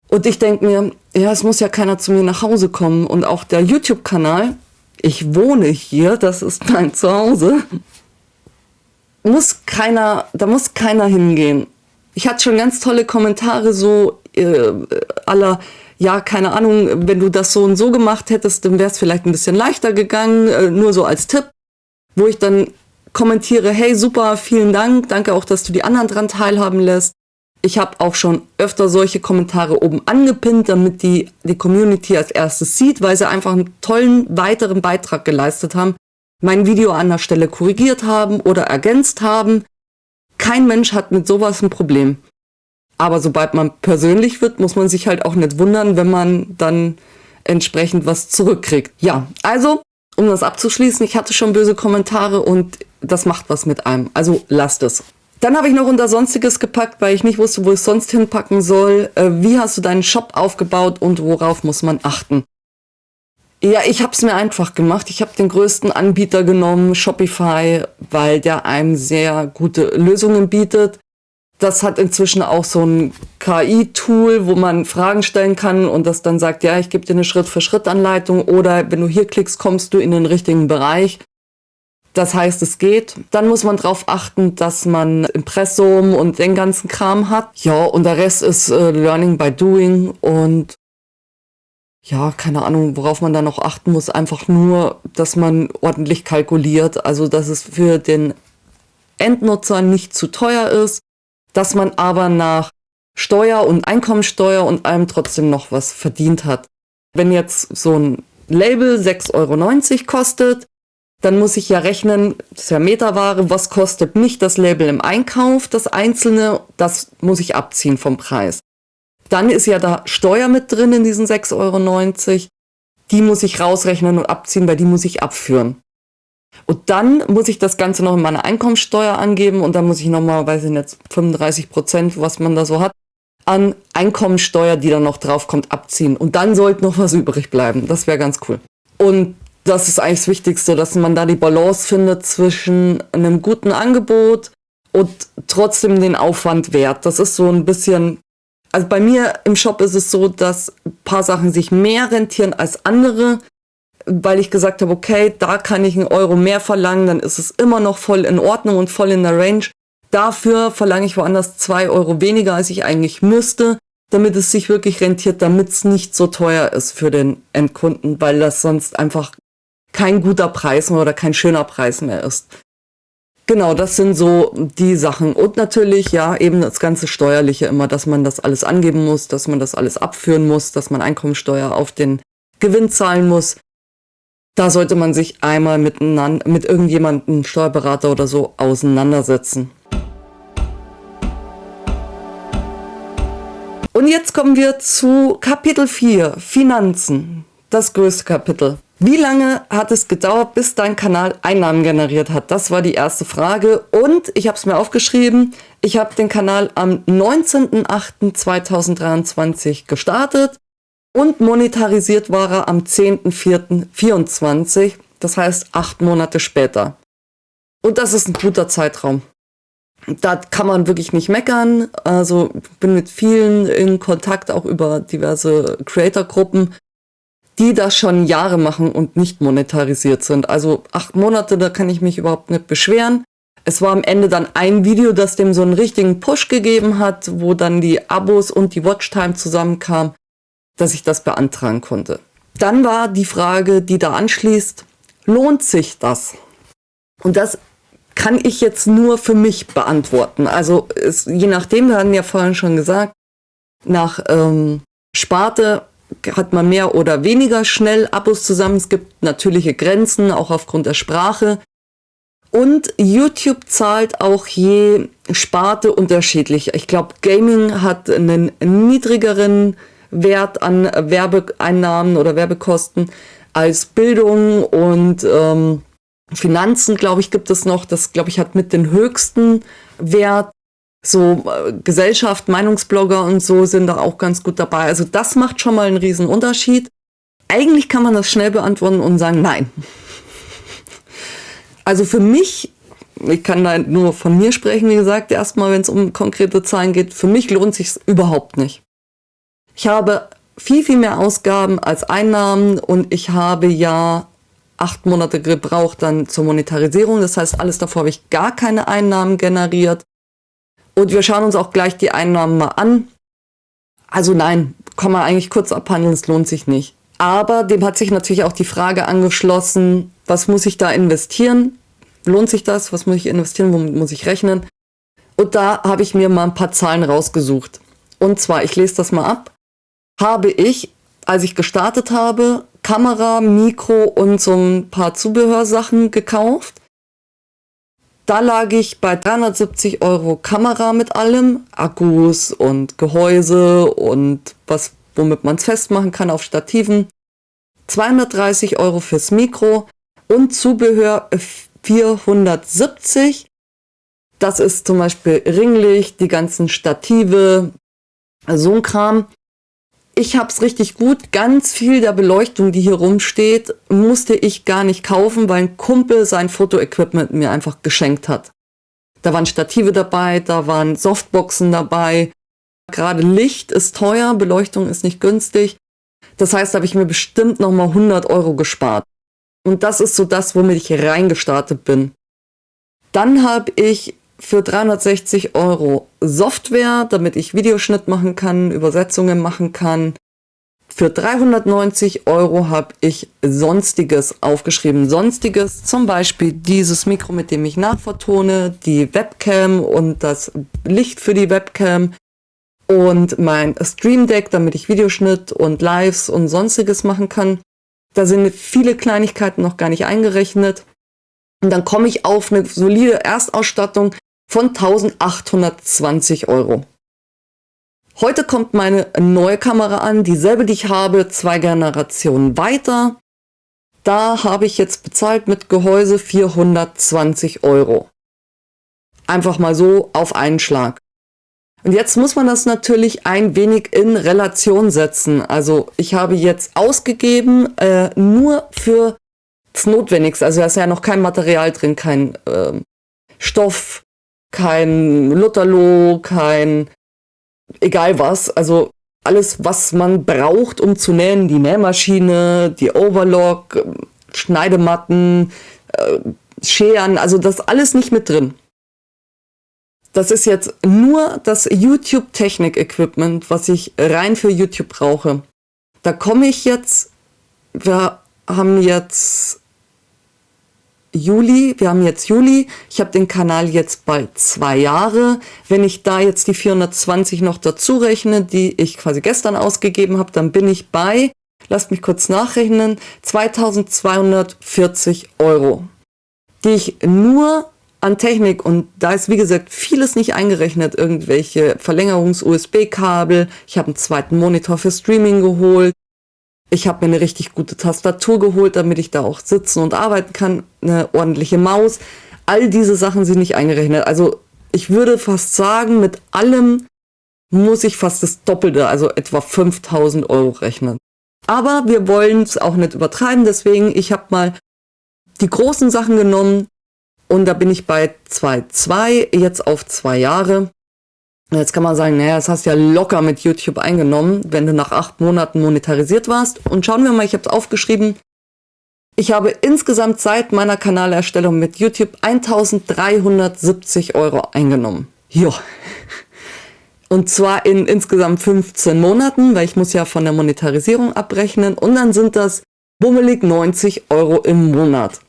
Und ich denke mir, ja, es muss ja keiner zu mir nach Hause kommen. Und auch der YouTube-Kanal, ich wohne hier, das ist mein Zuhause, da muss keiner hingehen. Ich hatte schon ganz tolle Kommentare, so aller, ja, keine Ahnung, wenn du das so und so gemacht hättest, dann wäre es vielleicht ein bisschen leichter gegangen, nur so als Tipp, wo ich dann kommentiere, hey, super, vielen Dank, danke auch, dass du die anderen dran teilhaben lässt. Ich habe auch schon öfter solche Kommentare oben angepinnt, damit die Community als erstes sieht, weil sie einfach einen tollen weiteren Beitrag geleistet haben, mein Video an der Stelle korrigiert haben oder ergänzt haben. Kein Mensch hat mit sowas ein Problem. Aber sobald man persönlich wird, muss man sich halt auch nicht wundern, wenn man dann entsprechend was zurückkriegt. Ja, also, um das abzuschließen, ich hatte schon böse Kommentare und das macht was mit einem. Also lasst es. Dann habe ich noch unter Sonstiges gepackt, weil ich nicht wusste, wo ich sonst hinpacken soll. Wie hast du deinen Shop aufgebaut und worauf muss man achten? Ja, ich habe es mir einfach gemacht. Ich habe den größten Anbieter genommen, Shopify, weil der einem sehr gute Lösungen bietet. Das hat inzwischen auch so ein KI-Tool, wo man Fragen stellen kann und das dann sagt, ja, ich gebe dir eine Schritt-für-Schritt-Anleitung oder wenn du hier klickst, kommst du in den richtigen Bereich. Das heißt, es geht. Dann muss man darauf achten, dass man Impressum und den ganzen Kram hat. Ja, und der Rest ist Learning by Doing und ja, keine Ahnung, worauf man da noch achten muss. Einfach nur, dass man ordentlich kalkuliert. Also, dass es für den Endnutzer nicht zu teuer ist, dass man aber nach Steuer und Einkommensteuer und allem trotzdem noch was verdient hat. Wenn jetzt so ein Label 6,90 € kostet, dann muss ich ja rechnen, das ist ja Metaware, was kostet mich das Label im Einkauf, das einzelne, das muss ich abziehen vom Preis. Dann ist ja da Steuer mit drin in diesen 6,90 €, die muss ich rausrechnen und abziehen, weil die muss ich abführen. Und dann muss ich das Ganze noch in meine Einkommensteuer angeben und dann muss ich nochmal, weiß ich nicht, 35%, was man da so hat, an Einkommensteuer, die dann noch draufkommt, abziehen. Und dann sollte noch was übrig bleiben. Das wäre ganz cool. Und das ist eigentlich das Wichtigste, dass man da die Balance findet zwischen einem guten Angebot und trotzdem den Aufwand wert. Das ist so ein bisschen, also bei mir im Shop ist es so, dass ein paar Sachen sich mehr rentieren als andere, weil ich gesagt habe, okay, da kann ich 1 € mehr verlangen, dann ist es immer noch voll in Ordnung und voll in der Range. Dafür verlange ich woanders 2 € weniger, als ich eigentlich müsste, damit es sich wirklich rentiert, damit es nicht so teuer ist für den Endkunden, weil das sonst einfach kein guter Preis mehr oder kein schöner Preis mehr ist. Genau, das sind so die Sachen. Und natürlich, ja, eben das ganze Steuerliche immer, dass man das alles angeben muss, dass man das alles abführen muss, dass man Einkommensteuer auf den Gewinn zahlen muss. Da sollte man sich einmal mit irgendjemandem, Steuerberater oder so, auseinandersetzen. Und jetzt kommen wir zu Kapitel 4, Finanzen, das größte Kapitel. Wie lange hat es gedauert, bis dein Kanal Einnahmen generiert hat? Das war die erste Frage und ich habe es mir aufgeschrieben. Ich habe den Kanal am 19.08.2023 gestartet und monetarisiert war er am 10.04.24, das heißt 8 Monate später. Und das ist ein guter Zeitraum. Da kann man wirklich nicht meckern. Also ich bin mit vielen in Kontakt, auch über diverse Creator-Gruppen, die das schon Jahre machen und nicht monetarisiert sind. Also 8 Monate, da kann ich mich überhaupt nicht beschweren. Es war am Ende dann ein Video, das dem so einen richtigen Push gegeben hat, wo dann die Abos und die Watchtime zusammenkamen, dass ich das beantragen konnte. Dann war die Frage, die da anschließt, lohnt sich das? Und das kann ich jetzt nur für mich beantworten. Also je nachdem, wir hatten ja vorhin schon gesagt, nach Sparte hat man mehr oder weniger schnell Abos zusammen. Es gibt natürliche Grenzen, auch aufgrund der Sprache. Und YouTube zahlt auch je Sparte unterschiedlich. Ich glaube, Gaming hat einen niedrigeren Wert an Werbeeinnahmen oder Werbekosten als Bildung und Finanzen, glaube ich, gibt es noch. Das, glaube ich, hat mit den höchsten Wert. So Gesellschaft, Meinungsblogger und so sind da auch ganz gut dabei. Also das macht schon mal einen riesen Unterschied. Eigentlich kann man das schnell beantworten und sagen, nein. Also für mich, ich kann da nur von mir sprechen, wie gesagt, erstmal, wenn es um konkrete Zahlen geht, für mich lohnt sich überhaupt nicht. Ich habe viel, viel mehr Ausgaben als Einnahmen und ich habe ja 8 Monate gebraucht dann zur Monetarisierung. Das heißt, alles davor habe ich gar keine Einnahmen generiert. Und wir schauen uns auch gleich die Einnahmen mal an. Also nein, kann man eigentlich kurz abhandeln, es lohnt sich nicht. Aber dem hat sich natürlich auch die Frage angeschlossen, was muss ich da investieren? Lohnt sich das? Was muss ich investieren? Womit muss ich rechnen? Und da habe ich mir mal ein paar Zahlen rausgesucht. Und zwar, ich lese das mal ab, habe ich, als ich gestartet habe, Kamera, Mikro und so ein paar Zubehörsachen gekauft. Da lag ich bei 370 € Kamera mit allem, Akkus und Gehäuse und was, womit man es festmachen kann auf Stativen. 230 € fürs Mikro und Zubehör 470. Das ist zum Beispiel Ringlicht, die ganzen Stative, so ein Kram. Ich hab's richtig gut. Ganz viel der Beleuchtung, die hier rumsteht, musste ich gar nicht kaufen, weil ein Kumpel sein Fotoequipment mir einfach geschenkt hat. Da waren Stative dabei, da waren Softboxen dabei. Gerade Licht ist teuer, Beleuchtung ist nicht günstig. Das heißt, da habe ich mir bestimmt nochmal 100 € gespart. Und das ist so das, womit ich reingestartet bin. Dann habe ich für 360 € Software, damit ich Videoschnitt machen kann, Übersetzungen machen kann. Für 390 € habe ich Sonstiges aufgeschrieben. Sonstiges, zum Beispiel dieses Mikro, mit dem ich nachvertone, die Webcam und das Licht für die Webcam und mein Stream Deck, damit ich Videoschnitt und Lives und Sonstiges machen kann. Da sind viele Kleinigkeiten noch gar nicht eingerechnet. Und dann komme ich auf eine solide Erstausstattung von 1820 €. Heute kommt meine neue Kamera an, dieselbe, die ich habe, 2 Generationen weiter. Da habe ich jetzt bezahlt mit Gehäuse 420 €. Einfach mal so auf einen Schlag. Und jetzt muss man das natürlich ein wenig in Relation setzen. Also ich habe jetzt ausgegeben nur für das Notwendigste. Also da ist ja noch kein Material drin, kein Stoff, kein Lutherloh, kein egal was, also alles, was man braucht, um zu nähen, die Nähmaschine, die Overlock, Schneidematten, Scheren, also das alles nicht mit drin. Das ist jetzt nur das YouTube-Technik-Equipment, was ich rein für YouTube brauche. Da komme ich jetzt, wir haben jetzt Juli, ich habe den Kanal jetzt bald 2 Jahre. Wenn ich da jetzt die 420 noch dazu rechne, die ich quasi gestern ausgegeben habe, dann bin ich bei, lasst mich kurz nachrechnen, 2240 €, die ich nur an Technik, und da ist wie gesagt vieles nicht eingerechnet, irgendwelche Verlängerungs-USB-Kabel, ich habe einen zweiten Monitor für Streaming geholt, ich habe mir eine richtig gute Tastatur geholt, damit ich da auch sitzen und arbeiten kann, eine ordentliche Maus. All diese Sachen sind nicht eingerechnet. Also ich würde fast sagen, mit allem muss ich fast das Doppelte, also etwa 5000 € rechnen. Aber wir wollen es auch nicht übertreiben, deswegen, ich habe mal die großen Sachen genommen und da bin ich bei 2,2, jetzt auf 2 Jahre. Jetzt kann man sagen, naja, das hast du ja locker mit YouTube eingenommen, wenn du nach 8 Monaten monetarisiert warst. Und schauen wir mal, ich habe es aufgeschrieben. Ich habe insgesamt seit meiner Kanalerstellung mit YouTube 1370 € eingenommen. Jo. Und zwar in insgesamt 15 Monaten, weil ich muss ja von der Monetarisierung abrechnen. Und dann sind das bummelig 90 € im Monat.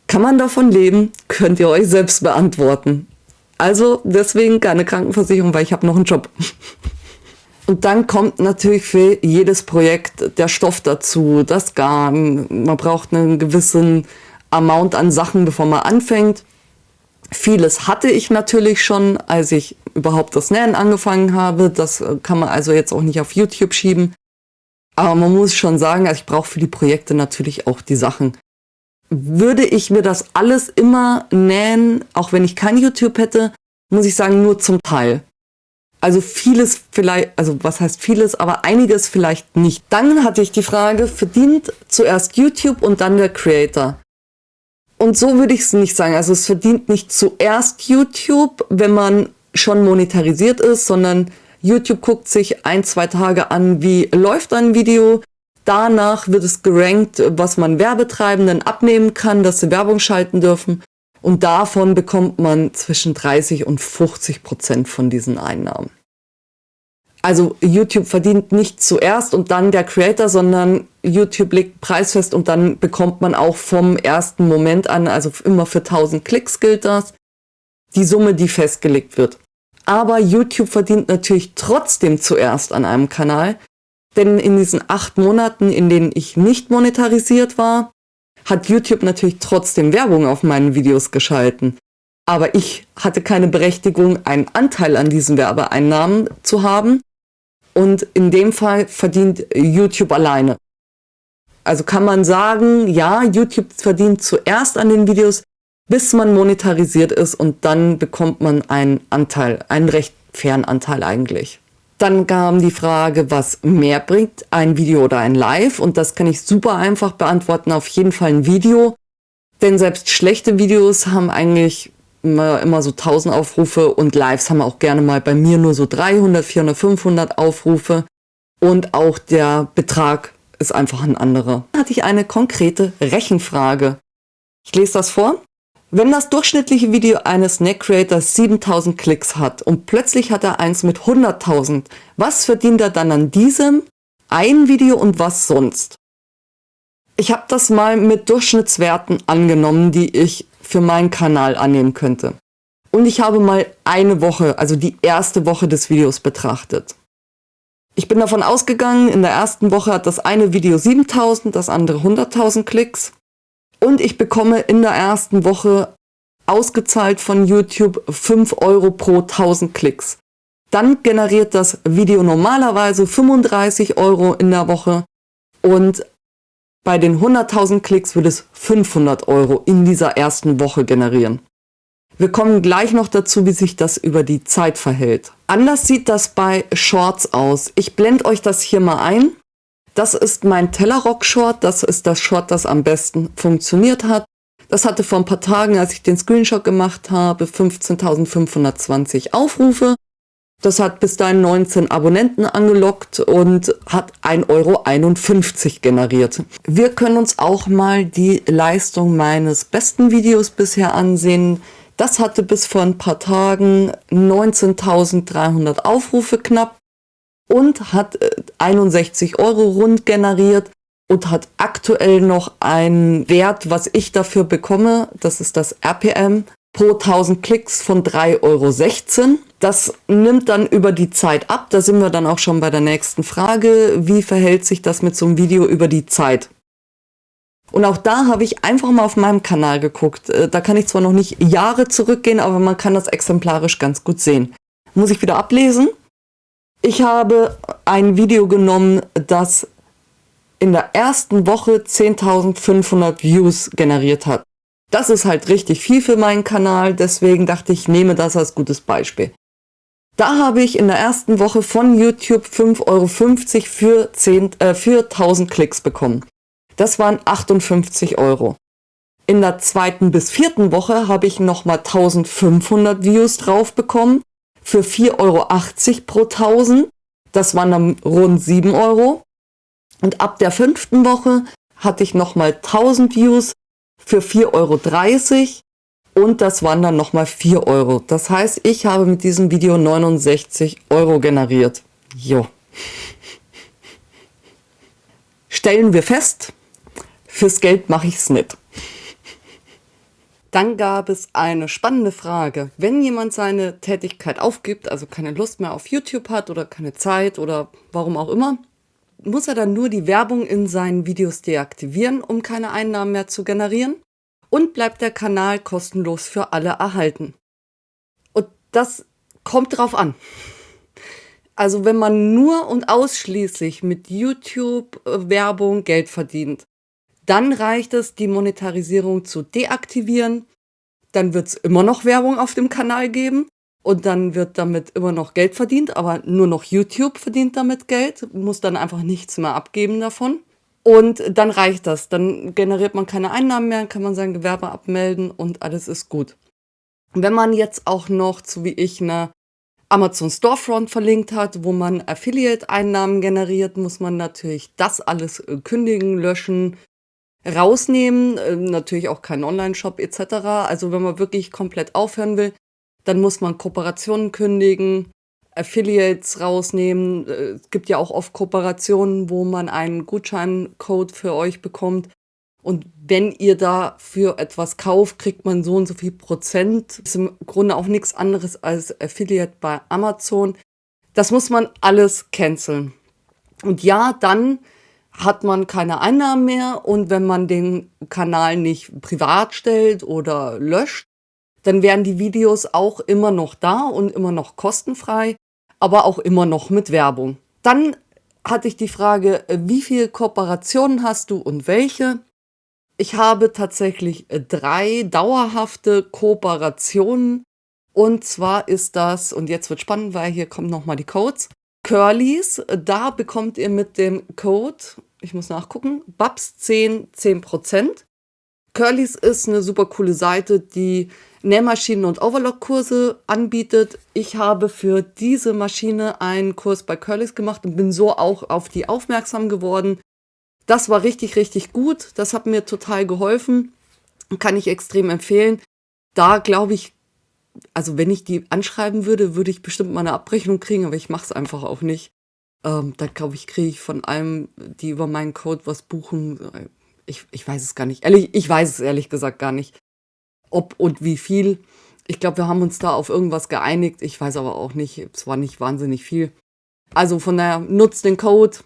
Kann man davon leben? Könnt ihr euch selbst beantworten. Also deswegen keine Krankenversicherung, weil ich habe noch einen Job. Und dann kommt natürlich für jedes Projekt der Stoff dazu, das Garn. Man braucht einen gewissen Amount an Sachen, bevor man anfängt. Vieles hatte ich natürlich schon, als ich überhaupt das Nähen angefangen habe. Das kann man also jetzt auch nicht auf YouTube schieben. Aber man muss schon sagen, also ich brauche für die Projekte natürlich auch die Sachen. Würde ich mir das alles immer nähen, auch wenn ich kein YouTube hätte, muss ich sagen, nur zum Teil. Also vieles vielleicht, also was heißt vieles, aber einiges vielleicht nicht. Dann hatte ich die Frage, verdient zuerst YouTube und dann der Creator? Und so würde ich es nicht sagen. Also es verdient nicht zuerst YouTube, wenn man schon monetarisiert ist, sondern YouTube guckt sich 1-2 Tage an, wie läuft ein Video. Danach wird es gerankt, was man Werbetreibenden abnehmen kann, dass sie Werbung schalten dürfen. Und davon bekommt man zwischen 30% und 50% von diesen Einnahmen. Also YouTube verdient nicht zuerst und dann der Creator, sondern YouTube legt preisfest und dann bekommt man auch vom ersten Moment an, also immer für 1000 Klicks gilt das, die Summe, die festgelegt wird. Aber YouTube verdient natürlich trotzdem zuerst an einem Kanal, denn in diesen 8 Monaten, in denen ich nicht monetarisiert war, hat YouTube natürlich trotzdem Werbung auf meinen Videos geschalten. Aber ich hatte keine Berechtigung, einen Anteil an diesen Werbeeinnahmen zu haben. Und in dem Fall verdient YouTube alleine. Also kann man sagen, ja, YouTube verdient zuerst an den Videos, bis man monetarisiert ist und dann bekommt man einen Anteil, einen recht fairen Anteil eigentlich. Dann kam die Frage, was mehr bringt, ein Video oder ein Live? Und das kann ich super einfach beantworten, auf jeden Fall ein Video. Denn selbst schlechte Videos haben eigentlich immer so 1000 Aufrufe und Lives haben auch gerne mal bei mir nur so 300, 400, 500 Aufrufe. Und auch der Betrag ist einfach ein anderer. Dann hatte ich eine konkrete Rechenfrage. Ich lese das vor. Wenn das durchschnittliche Video eines Snack Creators 7000 Klicks hat und plötzlich hat er eins mit 100.000, was verdient er dann an diesem ein Video und was sonst? Ich habe das mal mit Durchschnittswerten angenommen, die ich für meinen Kanal annehmen könnte. Und ich habe mal eine Woche, also die erste Woche des Videos betrachtet. Ich bin davon ausgegangen, in der ersten Woche hat das eine Video 7000, das andere 100.000 Klicks. Und ich bekomme in der ersten Woche ausgezahlt von YouTube 5 Euro pro 1000 Klicks. Dann generiert das Video normalerweise 35 Euro in der Woche und bei den 100.000 Klicks wird es 500 Euro in dieser ersten Woche generieren. Wir kommen gleich noch dazu, wie sich das über die Zeit verhält. Anders sieht das bei Shorts aus. Ich blende euch das hier mal ein. Das ist mein Tellerrock-Short. Das ist das Short, das am besten funktioniert hat. Das hatte vor ein paar Tagen, als ich den Screenshot gemacht habe, 15.520 Aufrufe. Das hat bis dahin 19 Abonnenten angelockt und hat 1,51 Euro generiert. Wir können uns auch mal die Leistung meines besten Videos bisher ansehen. Das hatte bis vor ein paar Tagen 19.300 Aufrufe knapp und hat 61 Euro rund generiert und hat aktuell noch einen Wert, was ich dafür bekomme, das ist das RPM, pro 1000 Klicks von 3,16 Euro. Das nimmt dann über die Zeit ab. Da sind wir dann auch schon bei der nächsten Frage. Wie verhält sich das mit so einem Video über die Zeit? Und auch da habe ich einfach mal auf meinem Kanal geguckt. Da kann ich zwar noch nicht Jahre zurückgehen, aber man kann das exemplarisch ganz gut sehen. Muss ich wieder ablesen? Ich habe ein Video genommen, das in der ersten Woche 10.500 Views generiert hat. Das ist halt richtig viel für meinen Kanal, deswegen dachte ich, nehme das als gutes Beispiel. Da habe ich in der ersten Woche von YouTube 5,50 Euro für 1000 Klicks bekommen. Das waren 58 Euro. In der zweiten bis vierten Woche habe ich nochmal 1500 Views drauf bekommen für 4,80 Euro pro 1000. Das waren dann rund 7 Euro. Und ab der fünften Woche hatte ich nochmal 1000 Views für 4,30 Euro. Und das waren dann nochmal 4 Euro. Das heißt, ich habe mit diesem Video 69 Euro generiert. Jo. Stellen wir fest, fürs Geld mache ich es nicht. Dann gab es eine spannende Frage. Wenn jemand seine Tätigkeit aufgibt, also keine Lust mehr auf YouTube hat oder keine Zeit oder warum auch immer, muss er dann nur die Werbung in seinen Videos deaktivieren, um keine Einnahmen mehr zu generieren? Und bleibt der Kanal kostenlos für alle erhalten? Und das kommt drauf an. Also wenn man nur und ausschließlich mit YouTube-Werbung Geld verdient, dann reicht es, die Monetarisierung zu deaktivieren. Dann wird es immer noch Werbung auf dem Kanal geben und dann wird damit immer noch Geld verdient, aber nur noch YouTube verdient damit Geld, muss dann einfach nichts mehr abgeben davon. Und dann reicht das, dann generiert man keine Einnahmen mehr, kann man sein Gewerbe abmelden und alles ist gut. Wenn man jetzt auch noch, so wie ich, eine Amazon Storefront verlinkt hat, wo man Affiliate-Einnahmen generiert, muss man natürlich das alles kündigen, löschen, rausnehmen, natürlich auch keinen Online-Shop etc. Also wenn man wirklich komplett aufhören will, dann muss man Kooperationen kündigen, Affiliates rausnehmen. Es gibt ja auch oft Kooperationen, wo man einen Gutscheincode für euch bekommt. Und wenn ihr dafür etwas kauft, kriegt man so und so viel Prozent. Das ist im Grunde auch nichts anderes als Affiliate bei Amazon. Das muss man alles canceln. Und ja, dann hat man keine Einnahmen mehr. Und wenn man den Kanal nicht privat stellt oder löscht, dann wären die Videos auch immer noch da und immer noch kostenfrei, aber auch immer noch mit Werbung. Dann hatte ich die Frage, wie viele Kooperationen hast du und welche? Ich habe tatsächlich 3 dauerhafte Kooperationen. Und zwar ist das, und jetzt wird spannend, weil hier kommen nochmal die Codes, Curlys. Da bekommt ihr mit dem Code, ich muss nachgucken, BABS10 10%. Curlys ist eine super coole Seite, die Nähmaschinen- und Overlock-Kurse anbietet. Ich habe für diese Maschine einen Kurs bei Curlys gemacht und bin so auch auf die aufmerksam geworden. Das war richtig, richtig gut. Das hat mir total geholfen. Kann ich extrem empfehlen. Da glaube ich, also wenn ich die anschreiben würde, würde ich bestimmt mal eine Abrechnung kriegen, aber ich mache es einfach auch nicht. Da glaube ich, kriege ich von allem, die über meinen Code was buchen. Ich weiß es gar nicht. Ich weiß es ehrlich gesagt gar nicht. Ob und wie viel. Ich glaube, wir haben uns da auf irgendwas geeinigt. Ich weiß aber auch nicht. Es war nicht wahnsinnig viel. Also von daher, nutzt den Code.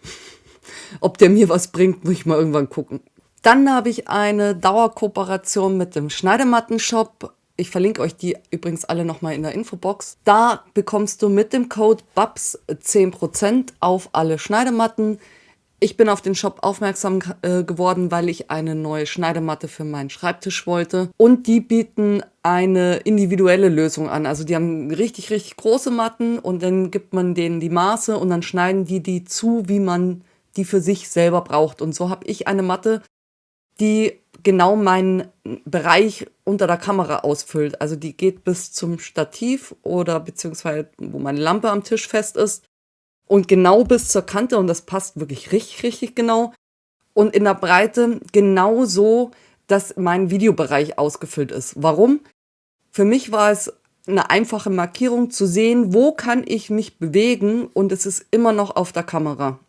Ob der mir was bringt, muss ich mal irgendwann gucken. Dann habe ich eine Dauerkooperation mit dem Schneidematten-Shop. Ich verlinke euch die übrigens alle nochmal in der Infobox. Da bekommst du mit dem Code BABS 10% auf alle Schneidematten. Ich bin auf den Shop aufmerksam geworden, weil ich eine neue Schneidematte für meinen Schreibtisch wollte. Und die bieten eine individuelle Lösung an. Also die haben richtig, richtig große Matten und dann gibt man denen die Maße und dann schneiden die zu, wie man die für sich selber braucht. Und so habe ich eine Matte, die genau meinen Bereich unter der Kamera ausfüllt. Also die geht bis zum Stativ oder beziehungsweise wo meine Lampe am Tisch fest ist. Und genau bis zur Kante, und das passt wirklich richtig, richtig genau. Und in der Breite genau so, dass mein Videobereich ausgefüllt ist. Warum? Für mich war es eine einfache Markierung zu sehen, wo kann ich mich bewegen und es ist immer noch auf der Kamera.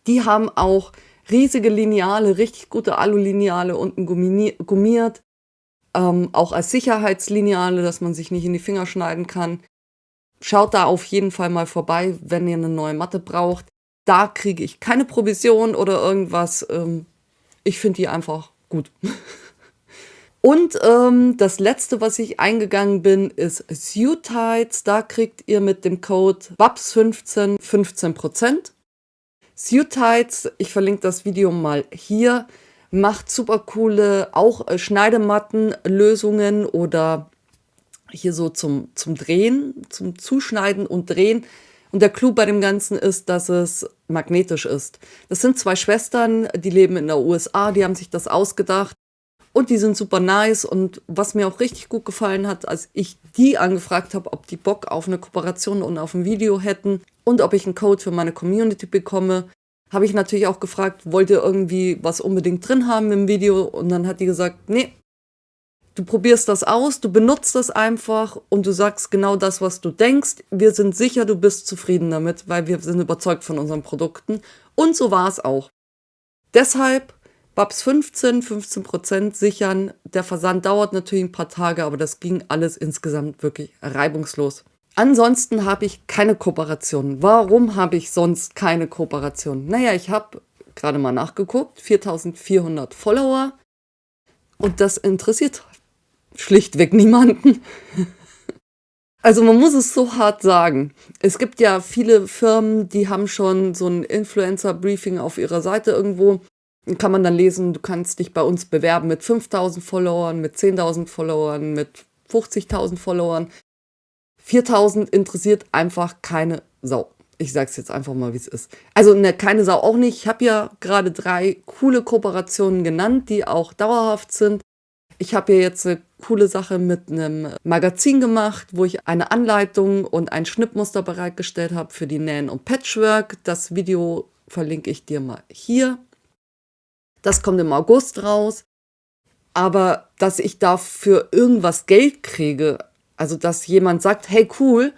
Die haben auch riesige Lineale, richtig gute Alulineale unten gummiert. Auch als Sicherheitslineale, dass man sich nicht in die Finger schneiden kann. Schaut da auf jeden Fall mal vorbei, wenn ihr eine neue Matte braucht. Da kriege ich keine Provision oder irgendwas. Ich finde die einfach gut. Und das letzte, was ich eingegangen bin, ist Suitides. Da kriegt ihr mit dem Code BABS15 15%. Suitides, ich verlinke das Video mal hier, macht super coole auch Schneidemattenlösungen oder hier so zum Drehen, zum Zuschneiden und Drehen. Und der Clou bei dem Ganzen ist, dass es magnetisch ist. Das sind zwei Schwestern, die leben in der USA, die haben sich das ausgedacht und die sind super nice. Und was mir auch richtig gut gefallen hat, als ich die angefragt habe, ob die Bock auf eine Kooperation und auf ein Video hätten und ob ich einen Code für meine Community bekomme, habe ich natürlich auch gefragt, wollt ihr irgendwie was unbedingt drin haben im Video? Und dann hat die gesagt, nee, du probierst das aus, du benutzt das einfach und du sagst genau das, was du denkst. Wir sind sicher, du bist zufrieden damit, weil wir sind überzeugt von unseren Produkten. Und so war es auch. Deshalb BABS 15% sichern. Der Versand dauert natürlich ein paar Tage, aber das ging alles insgesamt wirklich reibungslos. Ansonsten habe ich keine Kooperation. Warum habe ich sonst keine Kooperation? Naja, ich habe gerade mal nachgeguckt, 4400 Follower und das interessiert schlichtweg niemanden. Also man muss es so hart sagen. Es gibt ja viele Firmen, die haben schon so ein Influencer-Briefing auf ihrer Seite irgendwo. Dann kann man dann lesen, du kannst dich bei uns bewerben mit 5000 Followern, mit 10.000 Followern, mit 50.000 Followern. 4000 interessiert einfach keine Sau. Ich sag's jetzt einfach mal, wie es ist. Also keine Sau auch nicht. Ich habe ja gerade 3 coole Kooperationen genannt, die auch dauerhaft sind. Ich habe ja jetzt eine coole Sache mit einem Magazin gemacht, wo ich eine Anleitung und ein Schnittmuster bereitgestellt habe für die Nähen und Patchwork. Das Video verlinke ich dir mal hier. Das kommt im August raus. Aber dass ich dafür irgendwas Geld kriege, also dass jemand sagt, hey cool,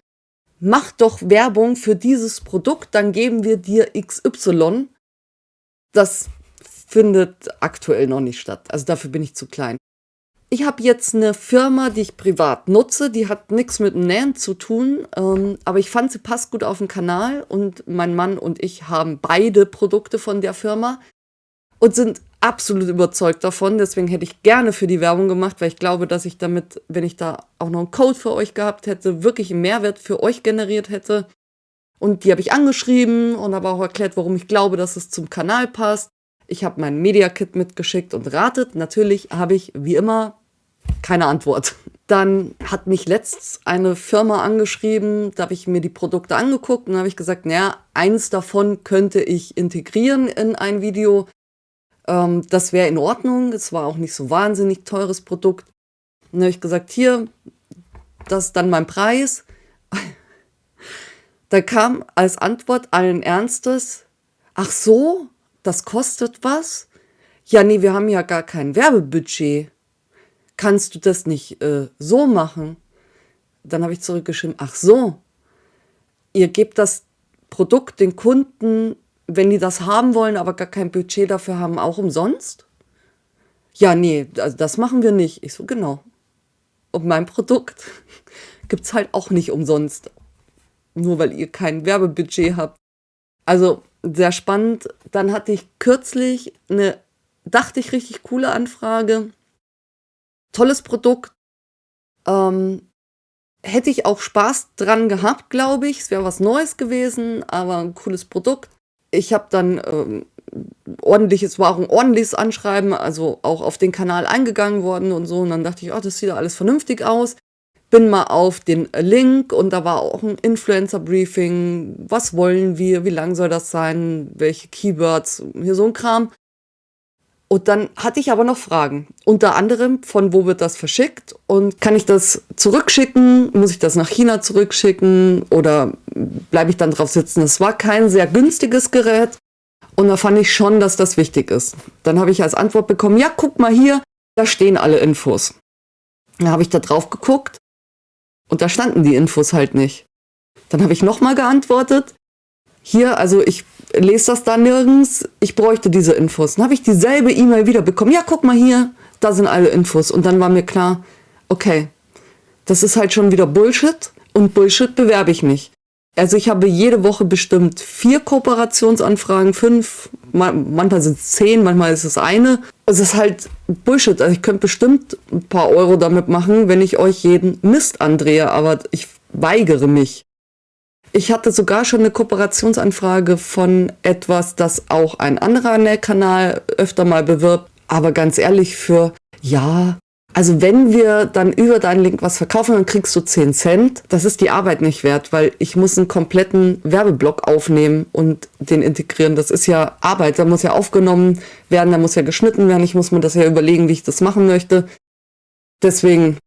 mach doch Werbung für dieses Produkt, dann geben wir dir XY. Das findet aktuell noch nicht statt. Also dafür bin ich zu klein. Ich habe jetzt eine Firma, die ich privat nutze, die hat nichts mit dem Nähen zu tun, aber ich fand, sie passt gut auf den Kanal und mein Mann und ich haben beide Produkte von der Firma und sind absolut überzeugt davon. Deswegen hätte ich gerne für die Werbung gemacht, weil ich glaube, dass ich damit, wenn ich da auch noch einen Code für euch gehabt hätte, wirklich einen Mehrwert für euch generiert hätte. Und die habe ich angeschrieben und habe auch erklärt, warum ich glaube, dass es zum Kanal passt. Ich habe mein Media Kit mitgeschickt und ratet. Natürlich habe ich, wie immer, keine Antwort. Dann hat mich letztens eine Firma angeschrieben, da habe ich mir die Produkte angeguckt und habe ich gesagt, naja, eins davon könnte ich integrieren in ein Video. Das wäre in Ordnung. Es war auch nicht so wahnsinnig teures Produkt. Und dann habe ich gesagt, hier, das ist dann mein Preis. Da kam als Antwort allen Ernstes, ach so, das kostet was? Ja, nee, wir haben ja gar kein Werbebudget. kannst du das nicht so machen? Dann habe ich zurückgeschrieben, ach so, ihr gebt das Produkt den Kunden, wenn die das haben wollen, aber gar kein Budget dafür haben, auch umsonst? Ja, nee, also das machen wir nicht. Ich so, genau. Und mein Produkt gibt's halt auch nicht umsonst, nur weil ihr kein Werbebudget habt. Also sehr spannend. Dann hatte ich kürzlich eine, dachte ich, richtig coole Anfrage. Tolles Produkt. Hätte ich auch Spaß dran gehabt, glaube ich. Es wäre was Neues gewesen, aber ein cooles Produkt. Ich habe dann es war auch ein ordentliches Anschreiben, also auch auf den Kanal eingegangen worden und so. Und dann dachte ich, oh, das sieht ja alles vernünftig aus. Bin mal auf den Link und da war auch ein Influencer-Briefing. Was wollen wir? Wie lang soll das sein? Welche Keywords? Hier so ein Kram. Und dann hatte ich aber noch Fragen. Unter anderem, von wo wird das verschickt? Und kann ich das zurückschicken? Muss ich das nach China zurückschicken? Oder bleibe ich dann drauf sitzen? Es war kein sehr günstiges Gerät. Und da fand ich schon, dass das wichtig ist. Dann habe ich als Antwort bekommen, ja, guck mal hier, da stehen alle Infos. Dann habe ich da drauf geguckt und da standen die Infos halt nicht. Dann habe ich nochmal geantwortet, hier, also ich lese das da nirgends, ich bräuchte diese Infos. Dann habe ich dieselbe E-Mail wieder bekommen, ja, guck mal hier, da sind alle Infos. Und dann war mir klar, okay, das ist halt schon wieder Bullshit und Bullshit bewerbe ich nicht. Also ich habe jede Woche bestimmt 4 Kooperationsanfragen, 5, manchmal sind es 10, manchmal ist es eine. Es ist halt Bullshit. Also ich könnte bestimmt ein paar Euro damit machen, wenn ich euch jeden Mist andrehe, aber ich weigere mich. Ich hatte sogar schon eine Kooperationsanfrage von etwas, das auch ein anderer Kanal öfter mal bewirbt. Aber ganz ehrlich, also wenn wir dann über deinen Link was verkaufen, dann kriegst du 10 Cent. Das ist die Arbeit nicht wert, weil ich muss einen kompletten Werbeblock aufnehmen und den integrieren. Das ist ja Arbeit, da muss ja aufgenommen werden, da muss ja geschnitten werden. Ich muss mir das ja überlegen, wie ich das machen möchte. Deswegen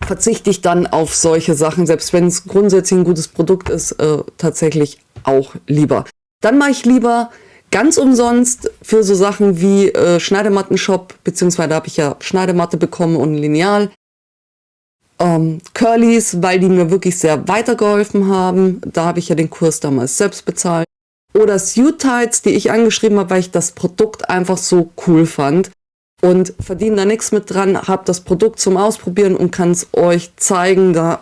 verzichte ich dann auf solche Sachen, selbst wenn es grundsätzlich ein gutes Produkt ist, tatsächlich auch lieber. Dann mache ich lieber ganz umsonst für so Sachen wie Schneidemattenshop, beziehungsweise da habe ich ja Schneidematte bekommen und ein Lineal. Curlys, weil die mir wirklich sehr weitergeholfen haben. Da habe ich ja den Kurs damals selbst bezahlt. Oder Suitides, die ich angeschrieben habe, weil ich das Produkt einfach so cool fand. Und verdiene da nichts mit dran, habe das Produkt zum Ausprobieren und kann es euch zeigen. Das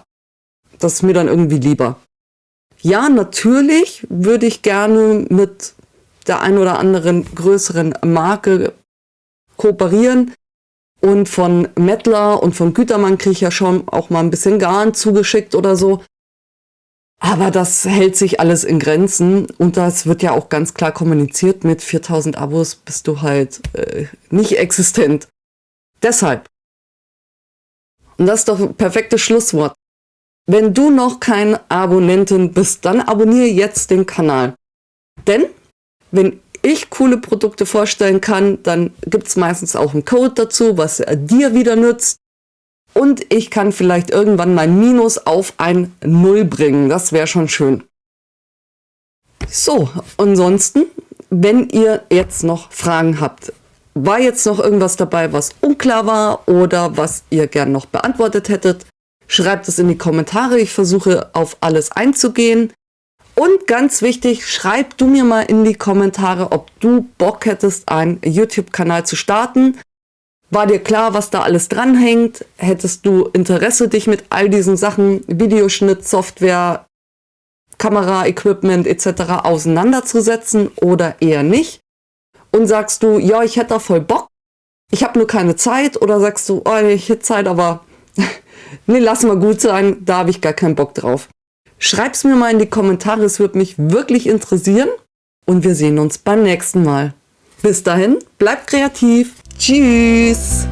ist mir dann irgendwie lieber. Ja, natürlich würde ich gerne mit der ein oder anderen größeren Marke kooperieren. Und von Mettler und von Gütermann kriege ich ja schon auch mal ein bisschen Garn zugeschickt oder so. Aber das hält sich alles in Grenzen und das wird ja auch ganz klar kommuniziert, mit 4000 Abos bist du halt nicht existent. Deshalb, und das ist doch ein perfektes Schlusswort, wenn du noch keine Abonnentin bist, dann abonniere jetzt den Kanal. Denn wenn ich coole Produkte vorstellen kann, dann gibt es meistens auch einen Code dazu, was dir wieder nützt. Und ich kann vielleicht irgendwann mein Minus auf ein Null bringen. Das wäre schon schön. So, ansonsten, wenn ihr jetzt noch Fragen habt, war jetzt noch irgendwas dabei, was unklar war oder was ihr gern noch beantwortet hättet, schreibt es in die Kommentare. Ich versuche auf alles einzugehen. Und ganz wichtig, schreib du mir mal in die Kommentare, ob du Bock hättest, einen YouTube-Kanal zu starten. War dir klar, was da alles dranhängt? Hättest du Interesse, dich mit all diesen Sachen, Videoschnitt, Software, Kamera, Equipment etc. auseinanderzusetzen oder eher nicht? Und sagst du, ja, ich hätte da voll Bock, ich habe nur keine Zeit, oder sagst du, oh, ich hätte Zeit, aber nee, lass mal gut sein, da habe ich gar keinen Bock drauf. Schreib's mir mal in die Kommentare, es würde mich wirklich interessieren und wir sehen uns beim nächsten Mal. Bis dahin, bleibt kreativ. Tschüss!